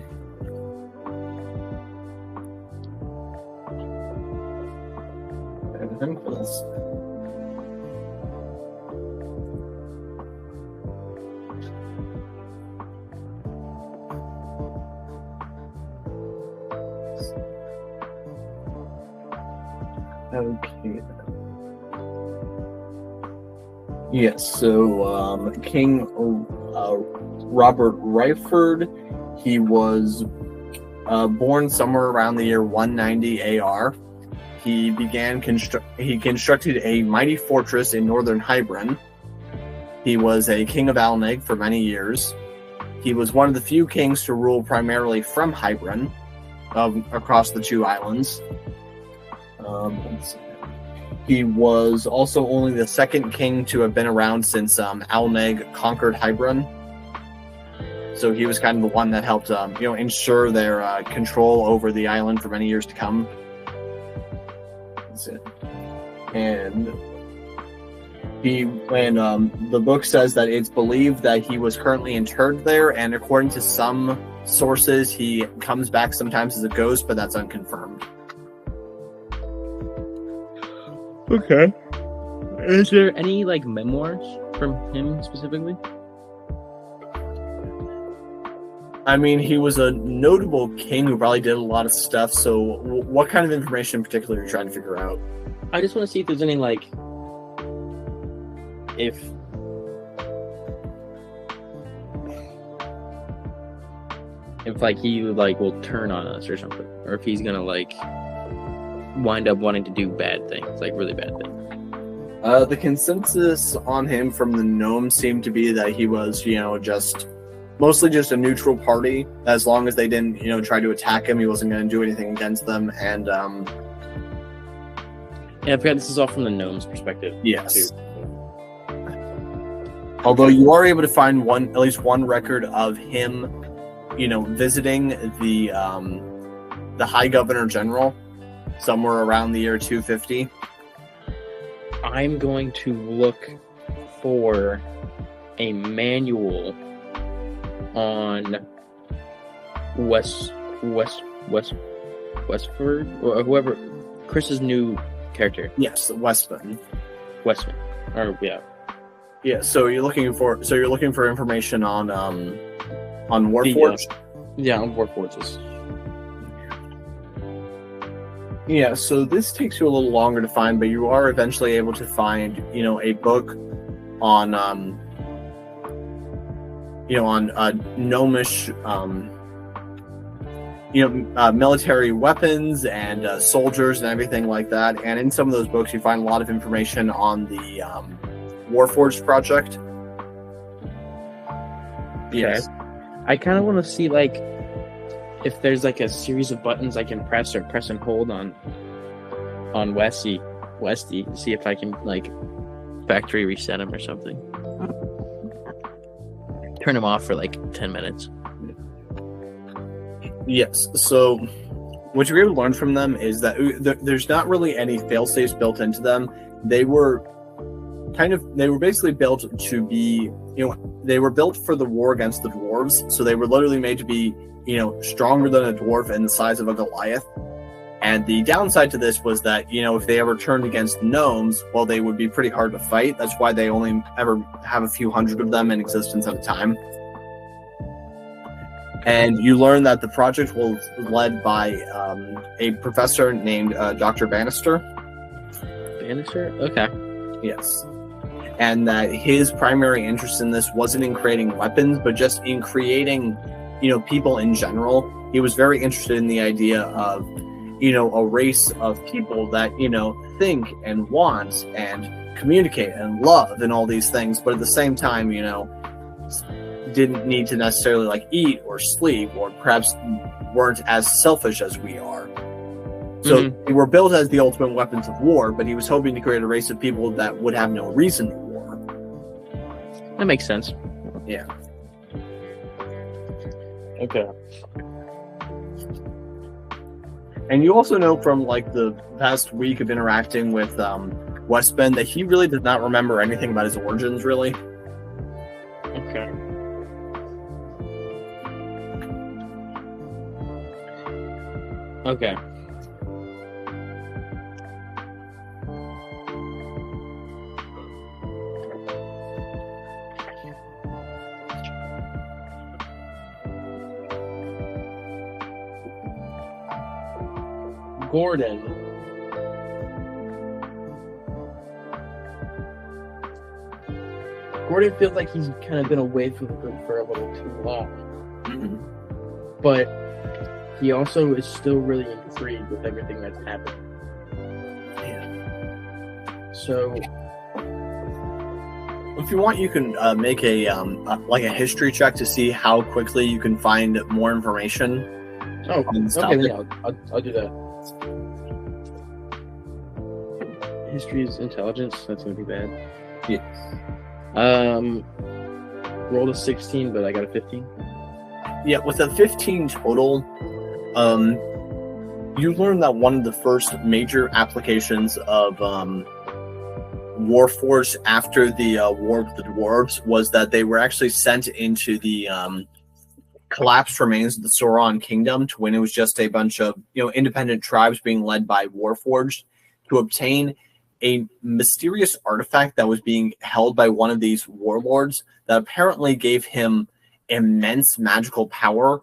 okay. Yes, so King Robert Ryford, he was born somewhere around the year 190 AR. He constructed a mighty fortress in northern Hybern. He was a king of Alnig for many years. He was one of the few kings to rule primarily from Hybern, across the two islands. Let's see. He was also only the second king to have been around since Alnig conquered Hybern. So he was kind of the one that helped, ensure their control over the island for many years to come. That's it. And the book says that it's believed that he was currently interred there, and according to some sources, he comes back sometimes as a ghost, but that's unconfirmed. Okay. Is there any memoirs from him specifically? I mean, he was a notable king who probably did a lot of stuff, so what kind of information in particular are you trying to figure out? I just want to see if there's any, if he, will turn on us or something, or if he's gonna, wind up wanting to do bad things, really bad things. The consensus on him from the gnomes seemed to be that he was, mostly just a neutral party. As long as they didn't, try to attack him, he wasn't going to do anything against them. And yeah, I forgot this is all from the gnomes' perspective. Yes. Too. Although you are able to find at least one record of him, visiting the High Governor General somewhere around the year 250. I'm going to look for a manual on Westford, or whoever, Chris's new character. Yes, Westman. Or yeah. Yeah, so you're looking for information on Warforged? Yeah, on Warforges. Yeah, so this takes you a little longer to find, but you are eventually able to find, a book on gnomish, military weapons and soldiers and everything like that. And in some of those books, you find a lot of information on the Warforged project. Okay. Yes. I kind of want to see if there's a series of buttons I can press and hold on Westy, see if I can factory reset him or something. Turn him off for 10 minutes. Yes. So what you're able to learn from them is that there's not really any fail-safes built into them. They were they were basically built to be, they were built for the war against the dwarves. So they were literally made to be, stronger than a dwarf and the size of a Goliath. And the downside to this was that, if they ever turned against gnomes, well, they would be pretty hard to fight. That's why they only ever have a few hundred of them in existence at a time. And you learn that the project was led by a professor named Dr. Bannister. Bannister? Okay. Yes. And that his primary interest in this wasn't in creating weapons, but just in creating, people in general. He was very interested in the idea of, a race of people that, think and want and communicate and love and all these things, but at the same time, didn't need to necessarily eat or sleep, or perhaps weren't as selfish as we are. So they were built as the ultimate weapons of war, but he was hoping to create a race of people that would have no reason for war. That makes sense. Yeah. Okay. And you also know from the past week of interacting with Westbend that he really does not remember anything about his origins, really. Okay. Okay. Gordon. Gordon feels like he's kind of been away from the group for a little too long. But he also is still really intrigued with everything that's happening. So, if you want, you can make a history check to see how quickly you can find more information. Oh, okay, yeah, I'll do that. History is intelligence. That's gonna be bad. Yes. Rolled a 16, but I got a 15. Yeah, with a 15 total, you learn that one of the first major applications of Warforged after the War with the Dwarves was that they were actually sent into the collapsed remains of the Sauron Kingdom, to when it was just a bunch of independent tribes being led by Warforged, to obtain a mysterious artifact that was being held by one of these warlords that apparently gave him immense magical power.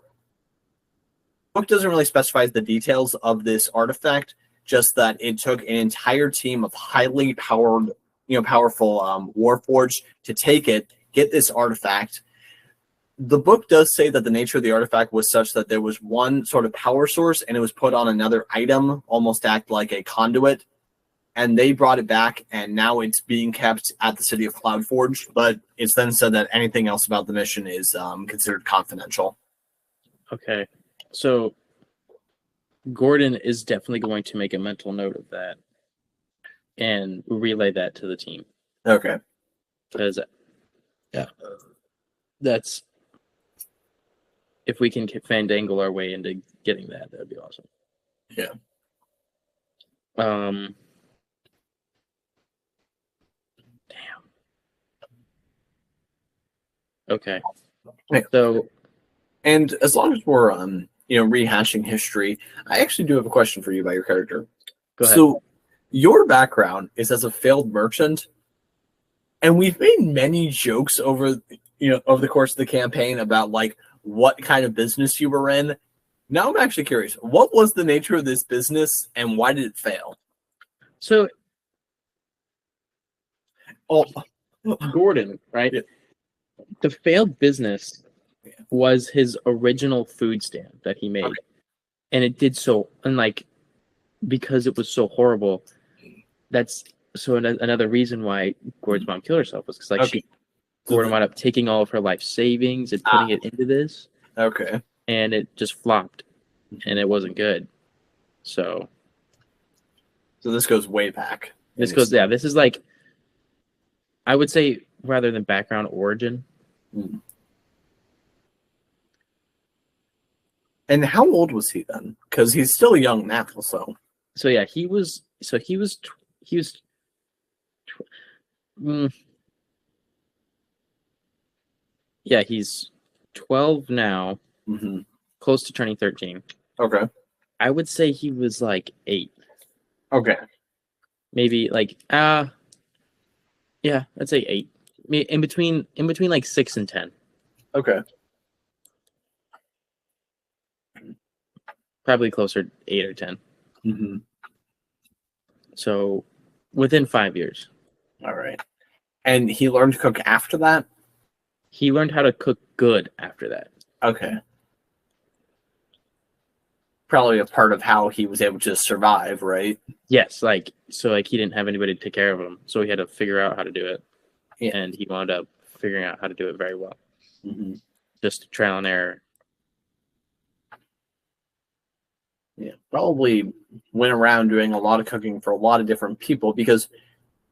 The book doesn't really specify the details of this artifact, just that it took an entire team of highly powerful Warforged to take it, get this artifact. The book does say that the nature of the artifact was such that there was one sort of power source and it was put on another item, almost act like a conduit. And they brought it back, and now it's being kept at the city of Cloudforge. But it's then said that anything else about the mission is considered confidential. Okay. So Gordon is definitely going to make a mental note of that and relay that to the team. Okay. Because, that's... If we can fandangle our way into getting that, that'd be awesome. Yeah. Okay. Yeah. So, and as long as we're rehashing history, I actually do have a question for you about your character. go ahead. So, your background is as a failed merchant, and we've made many jokes over the course of the campaign about what kind of business you were in. Now I'm actually curious. What was the nature of this business, and why did it fail? So, Gordon, right? Yeah. The failed business was his original food stand that he made. Okay. And it did so, because it was so horrible, that's so another reason why Gordon's mom killed herself was because Gordon wound up taking all of her life savings and putting it into this. Okay. And it just flopped, and it wasn't good. So this goes way back. This is I would say, rather than background, origin. Mm. And how old was he then? Because he's still young now. Mm, yeah, he's 12 now, Mm-hmm. close to turning 13. Okay. I would say he was like 8. Okay. Maybe like yeah, I'd say 8. In between like 6 and 10. Okay. Probably closer to 8 or 10. Mm-hmm. So within 5 years. All right. And he learned to cook after that? He learned how to cook good after that. Okay. Probably a part of how he was able to survive, right? Yes, like he didn't have anybody to take care of him, so he had to figure out how to do it. Yeah. And he wound up figuring out how to do it very well. Mm-hmm. Just trial and error. Yeah. Probably went around doing a lot of cooking for a lot of different people because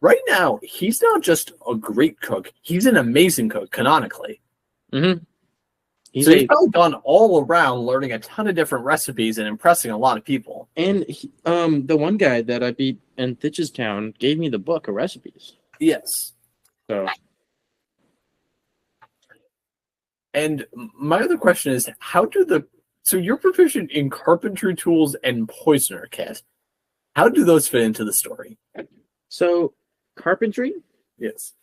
right now he's not just a great cook, he's an amazing cook canonically. Mm-hmm. He's probably gone all around learning a ton of different recipes and impressing a lot of people. And the one guy that I beat in Thitch's gave me the book of recipes. Yes. So. And my other question is, so you're proficient in carpentry tools and poisoner kit. How do those fit into the story? So carpentry? Yes.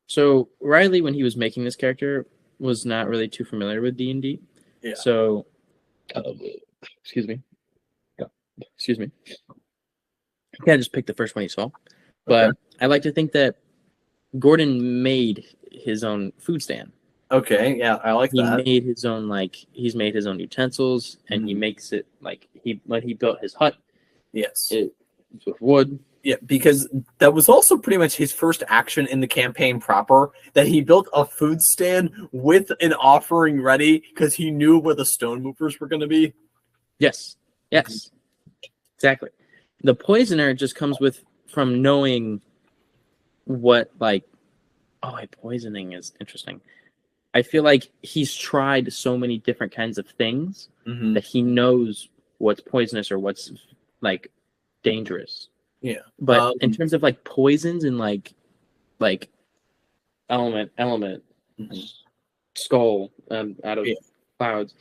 So Riley, when he was making this character, was not really too familiar with D&D. Yeah. So, excuse me. You can't just pick the first one he saw. But okay. I like to think that Gordon made his own food stand. Okay, yeah, I like that. He made his own, he's made his own utensils, and he makes it, he built his hut. Yes. With wood. Yeah, because that was also pretty much his first action in the campaign proper, that he built a food stand with an offering ready because he knew where the stone movers were going to be. Yes. Exactly. The poisoner just comes from knowing what, poisoning is interesting. I feel like he's tried so many different kinds of things that he knows what's poisonous or what's, dangerous. Yeah. But in terms of poisons and element, skull out of clouds,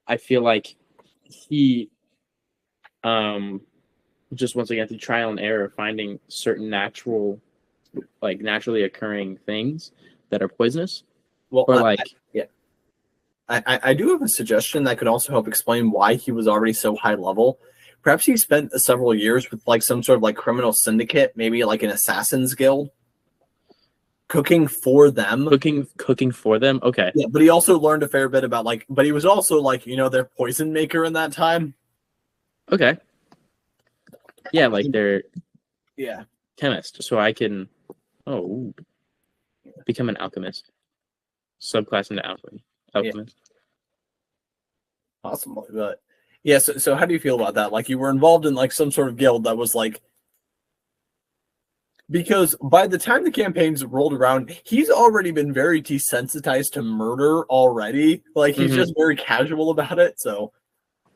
I feel like he just once again through trial and error finding certain naturally occurring things that are poisonous. Well, I do have a suggestion that could also help explain why he was already so high level. Perhaps he spent several years with some sort of criminal syndicate, maybe an assassin's guild, cooking for them. Cooking for them. Okay. Yeah, but he also learned a fair bit about but he was also their poison maker in that time. Okay. Yeah, they're yeah chemist, so I can become an alchemist. Subclass into alchemist. Yeah. Possibly, but. Yeah, so how do you feel about that? You were involved in some sort of guild that was because by the time the campaigns rolled around, he's already been very desensitized to murder already. He's just very casual about it. So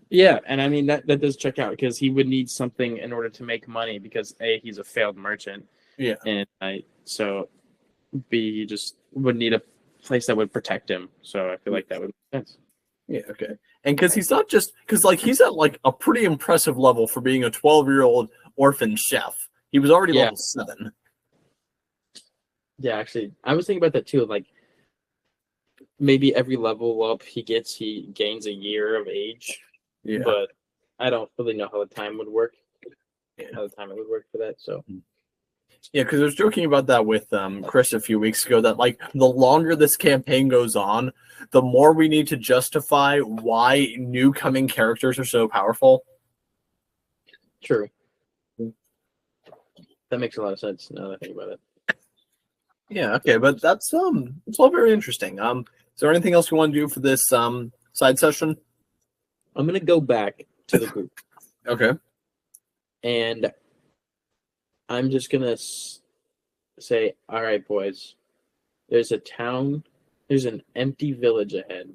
yeah, and I mean that does check out because he would need something in order to make money because A, he's a failed merchant. Yeah, and B, he just would need a place that would protect him. So I feel like that would make sense. Yeah, okay. And because he's not just because he's at a pretty impressive level for being a 12-year-old orphan chef. He was already level 7. Yeah, actually, I was thinking about that too. Maybe every level up he gets, he gains a year of age. Yeah, but I don't really know how the time would work. How the time it would work for that. So. Yeah, because I was joking about that with Chris a few weeks ago that the longer this campaign goes on, the more we need to justify why new coming characters are so powerful. True. That makes a lot of sense now that I think about it. Yeah, okay, but that's it's all very interesting. Is there anything else you want to do for this side session? I'm gonna go back to the group. Okay. And I'm just gonna say, all right, boys. There's an empty village ahead.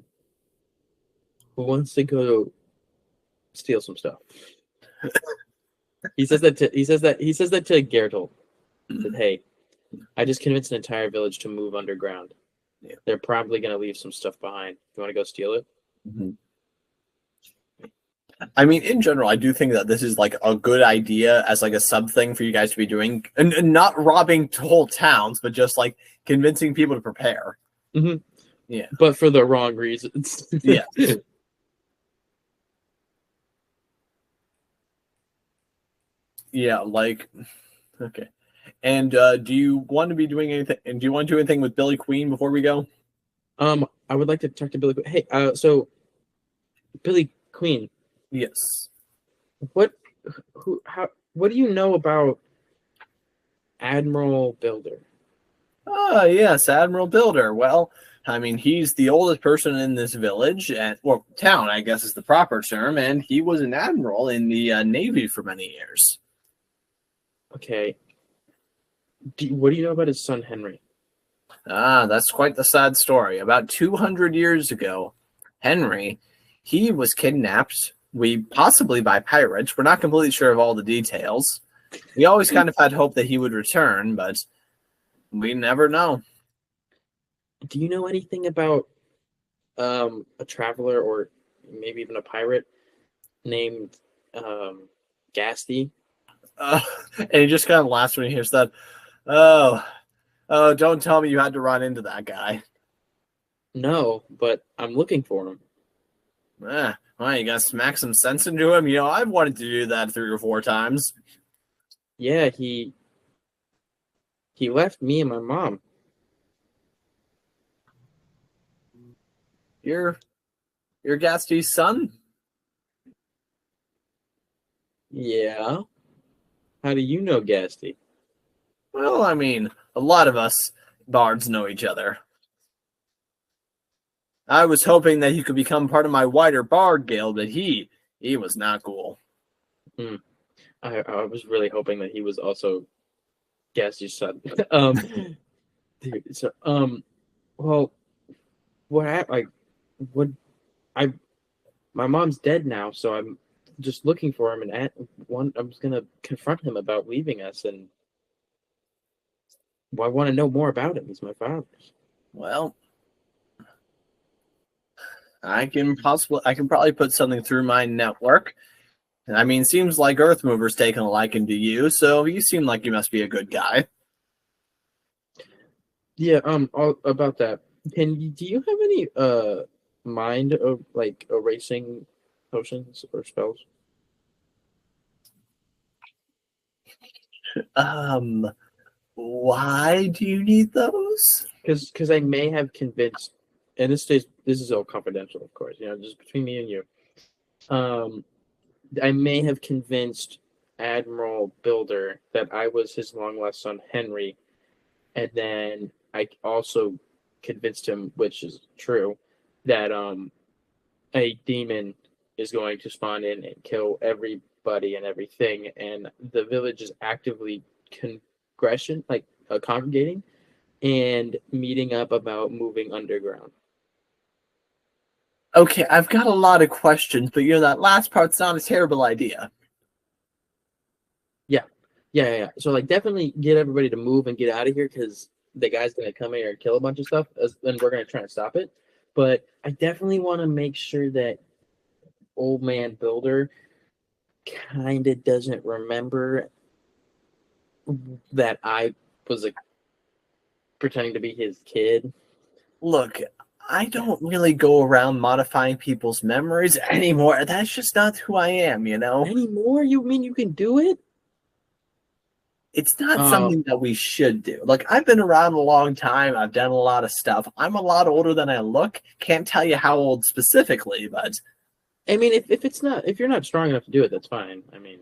Who wants to go steal some stuff? He says that to Gertl. Said, hey, I just convinced an entire village to move underground. Yeah. They're probably going to leave some stuff behind. You want to go steal it? Mm-hmm. I mean, in general, I do think that this is like a good idea as like a sub thing for you guys to be doing, and not robbing whole towns, but just like convincing people to prepare. Mm-hmm. Yeah, but for the wrong reasons. Yeah. Yeah, like okay. And do you want to be doing anything? And do you want to do anything with Billy Queen before we go? I would like to talk to Billy. Hey, so Billy Queen, Yes. what do you know about Admiral Builder? Yes, Admiral Builder. Well, I mean, he's the oldest person in this village, or town, I guess is the proper term, and he was an admiral in the Navy for many years. Okay. What do you know about his son Henry? That's quite the sad story. About 200 years ago, Henry, he was kidnapped, possibly by pirates. We're not completely sure of all the details. We always kind of had hope that he would return, but we never know. Do you know anything about a traveler or maybe even a pirate named Gasty? And he just kind of laughs when he hears that. Oh, don't tell me you had to run into that guy. No, but I'm looking for him. Well, you gotta smack some sense into him. You know, I've wanted to do that 3 or 4 times. Yeah, he left me and my mom. You're Gasty's son? Yeah. How do you know Gasty? Well, I mean, a lot of us bards know each other. I was hoping that he could become part of my wider bard guild, but he was not cool. I was really hoping that he was also Gasty's son. Dude, so well, my mom's dead now, so I'm just looking for him, and I was gonna confront him about leaving us, and I want to know more about him. He's my father. Well, I can probably put something through my network. I mean, seems like Earthmover's taken a liking to you, so you seem like you must be a good guy. Yeah, all about that. Do you have any mind of like erasing potions or spells? Why do you need those? Because I may have convinced, and this is all confidential, of course, just between me and you. I may have convinced Admiral Builder that I was his long lost son Henry, and then I also convinced him, which is true, that a demon is going to spawn in and kill everybody and everything, and the village is actively congregating and meeting up about moving underground. Okay, I've got a lot of questions, but that last part's not a terrible idea. Yeah. So like, definitely get everybody to move and get out of here, because the guy's gonna come here and kill a bunch of stuff, and we're gonna try and stop it. But I definitely want to make sure that Old Man Builder kind of doesn't remember that I was pretending to be his kid. Look, I don't really go around modifying people's memories anymore. That's just not who I am, Anymore? You mean you can do it? It's not something that we should do. Like, I've been around a long time. I've done a lot of stuff. I'm a lot older than I look. Can't tell you how old specifically, but I mean, if you're not strong enough to do it, that's fine. I mean,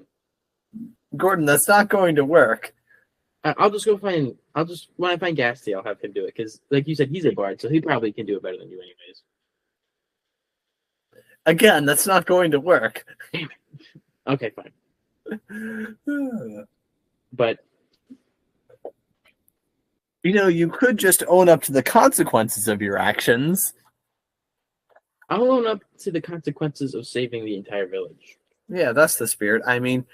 Gordon, that's not going to work. when I find Gasty, I'll have him do it, because, like you said, he's a bard, so he probably can do it better than you, anyways. Again, that's not going to work. Okay, fine. But you could just own up to the consequences of your actions. I'll own up to the consequences of saving the entire village. Yeah, that's the spirit. I mean,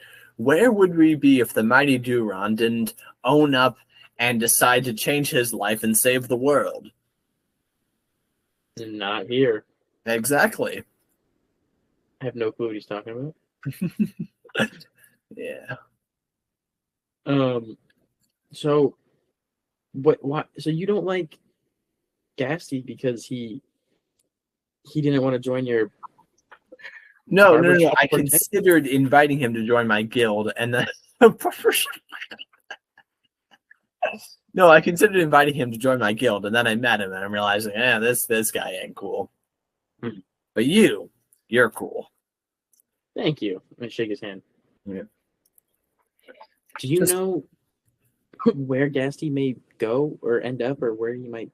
where would we be if the mighty Duron didn't own up and decide to change his life and save the world? Not here. Exactly. I have no clue what he's talking about. Yeah. So, why? So you don't like Gasty because he didn't want to join your... No. Barbershop I quartet? considered inviting him to join my guild, and then no, I considered inviting him to join my guild, and then I met him, and I'm realizing, this guy ain't cool. But you're cool. Thank you. I'm gonna shake his hand. Yeah. Do you know where Gasty may go or end up, or where he might?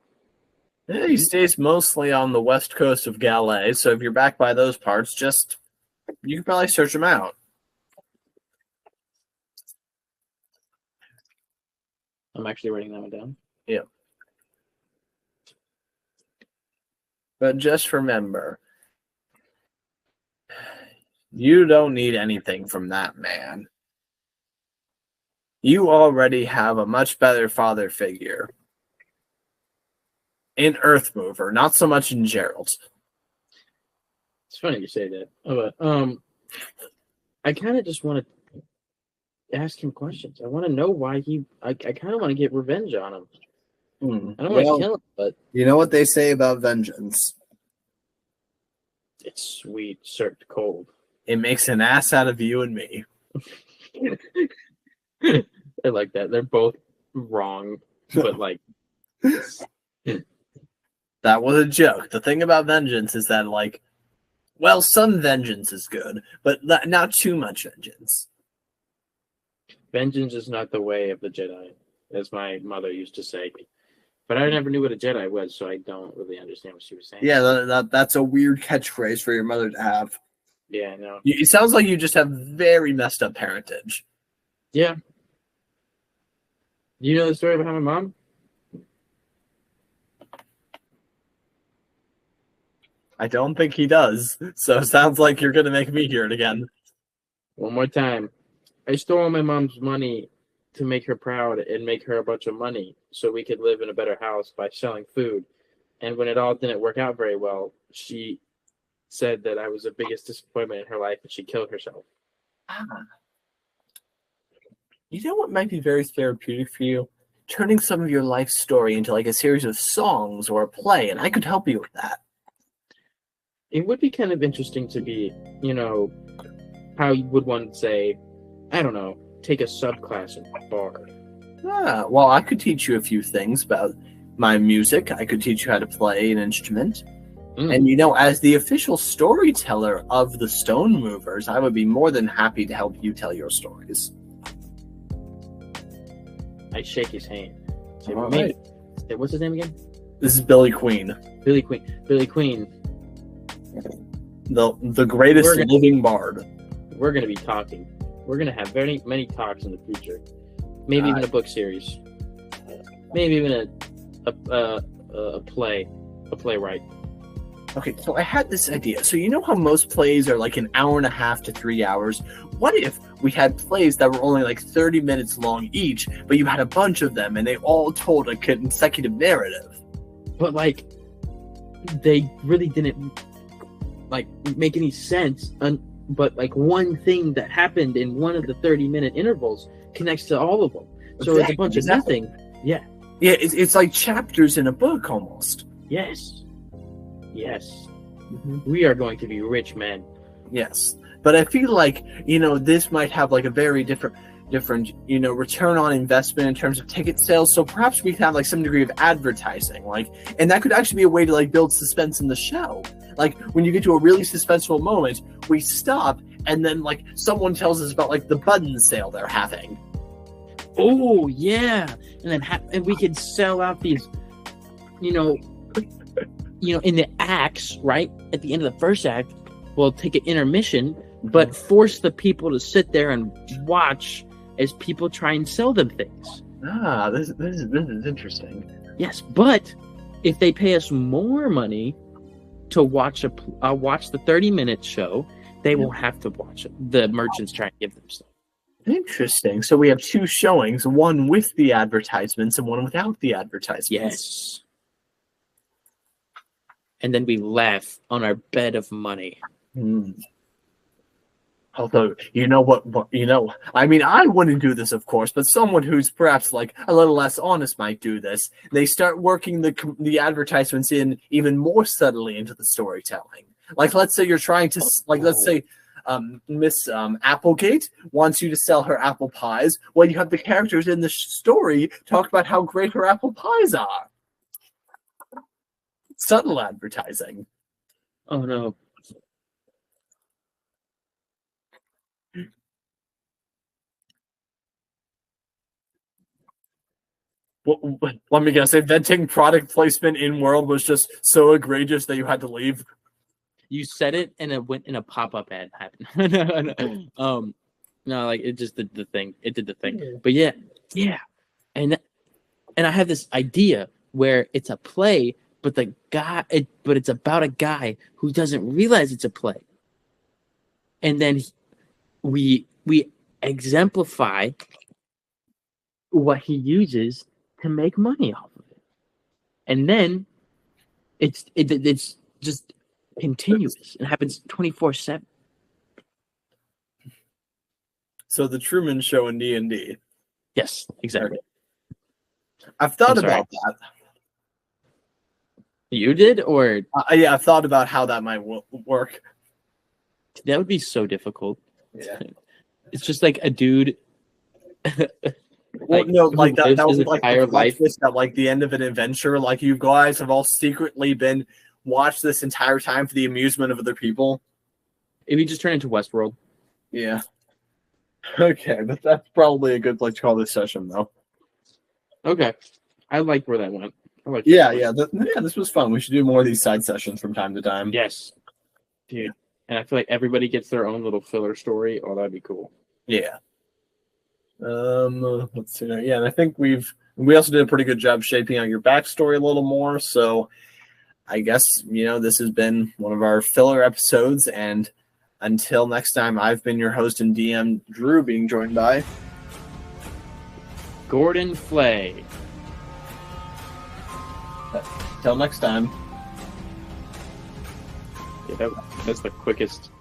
Yeah, he stays mostly on the west coast of Galais, so if you're back by those parts, you can probably search him out. I'm actually writing that one down. Yeah. But just remember, you don't need anything from that man. You already have a much better father figure in Earthmover, not so much in Gerald. It's funny you say that. But I kind of just want to ask him questions. I want to know why I kind of want to get revenge on him. I don't want to kill him, but you know what they say about vengeance. It's sweet, served cold. It makes an ass out of you and me. I like that. They're both wrong, but like... That was a joke. The thing about vengeance is that, like, well, some vengeance is good, but not too much vengeance. Vengeance is not the way of the Jedi, as my mother used to say. But I never knew what a Jedi was, so I don't really understand what she was saying. Yeah, that's a weird catchphrase for your mother to have. Yeah, I know. It sounds like you just have very messed up parentage. Yeah. Do you know the story behind my mom? I don't think he does. So it sounds like you're going to make me hear it again. One more time. I stole my mom's money to make her proud and make her a bunch of money so we could live in a better house by selling food. And when it all didn't work out very well, she said that I was the biggest disappointment in her life and she killed herself. You know what might be very therapeutic for you? Turning some of your life story into like a series of songs or a play, and I could help you with that. It would be kind of interesting to be, how would one say, I don't know, take a subclass in Bard. Well, I could teach you a few things about my music. I could teach you how to play an instrument. And, as the official storyteller of the Stone Movers, I would be more than happy to help you tell your stories. I shake his hand. Say, right. What's his name again? This is Billy Queen. Billy Queen. The greatest living bard. We're going to be talking. We're going to have very many talks in the future. Maybe even a book series. Maybe even a playwright. Okay, so I had this idea. So you know how most plays are like an hour and a half to 3 hours? What if we had plays that were only like 30 minutes long each, but you had a bunch of them and they all told a consecutive narrative? But they really didn't make any sense. But one thing that happened in one of the 30-minute intervals connects to all of them. So it's a bunch of nothing. Yeah. Yeah, it's like chapters in a book almost. Yes. Mm-hmm. We are going to be rich men. Yes. But I feel like, this might have like a very different, return on investment in terms of ticket sales. So perhaps we could have like some degree of advertising, and that could actually be a way to like build suspense in the show. Like when you get to a really suspenseful moment, we stop and then like someone tells us about like the button sale they're having. Oh yeah. And then and we could sell out these, in the acts, right? At the end of the first act, we'll take an intermission, but force the people to sit there and watch as people try and sell them things. This is interesting. Yes, but if they pay us more money to watch the 30-minute show, they won't have to watch it. The merchants try and give them stuff. Interesting. So we have two showings, one with the advertisements and one without the advertisements. Yes. And then we laugh on our bed of money. Although, you know what, I mean, I wouldn't do this, of course, but someone who's perhaps like a little less honest might do this. They start working the advertisements in even more subtly into the storytelling. Like, let's say you're trying to, let's say Miss Applegate wants you to sell her apple pies. Well, you have the characters in the story talk about how great her apple pies are. Subtle advertising. Oh, no. Well, let me guess, inventing product placement in world was just so egregious that you had to leave. You said it, and it went in a pop-up ad happened. No, like it just did the thing. It did the thing. But yeah, and I have this idea where it's a play, but it's about a guy who doesn't realize it's a play, and then we exemplify what he uses to make money off of it, and then it's just continuous. It happens 24/7. So the Truman Show in D&D. Yes, exactly. I've thought about that. You did, or yeah, I've thought about how that might work. That would be so difficult. Yeah, it's just like a dude. Well, no, like that was like entire life. At like the end of an adventure, like you guys have all secretly been watched this entire time for the amusement of other people. If you just turn into Westworld. Yeah. Okay, but that's probably a good place to call this session, though. Okay, I like where that went. This was fun. We should do more of these side sessions from time to time. Yes, dude. And I feel like everybody gets their own little filler story. Oh, that'd be cool. Yeah. Let's see. Yeah, and I think we also did a pretty good job shaping out your backstory a little more. So I guess, this has been one of our filler episodes, and until next time, I've been your host and DM, Drew, being joined by Gordon Flay. Till next time. Yeah, that's the quickest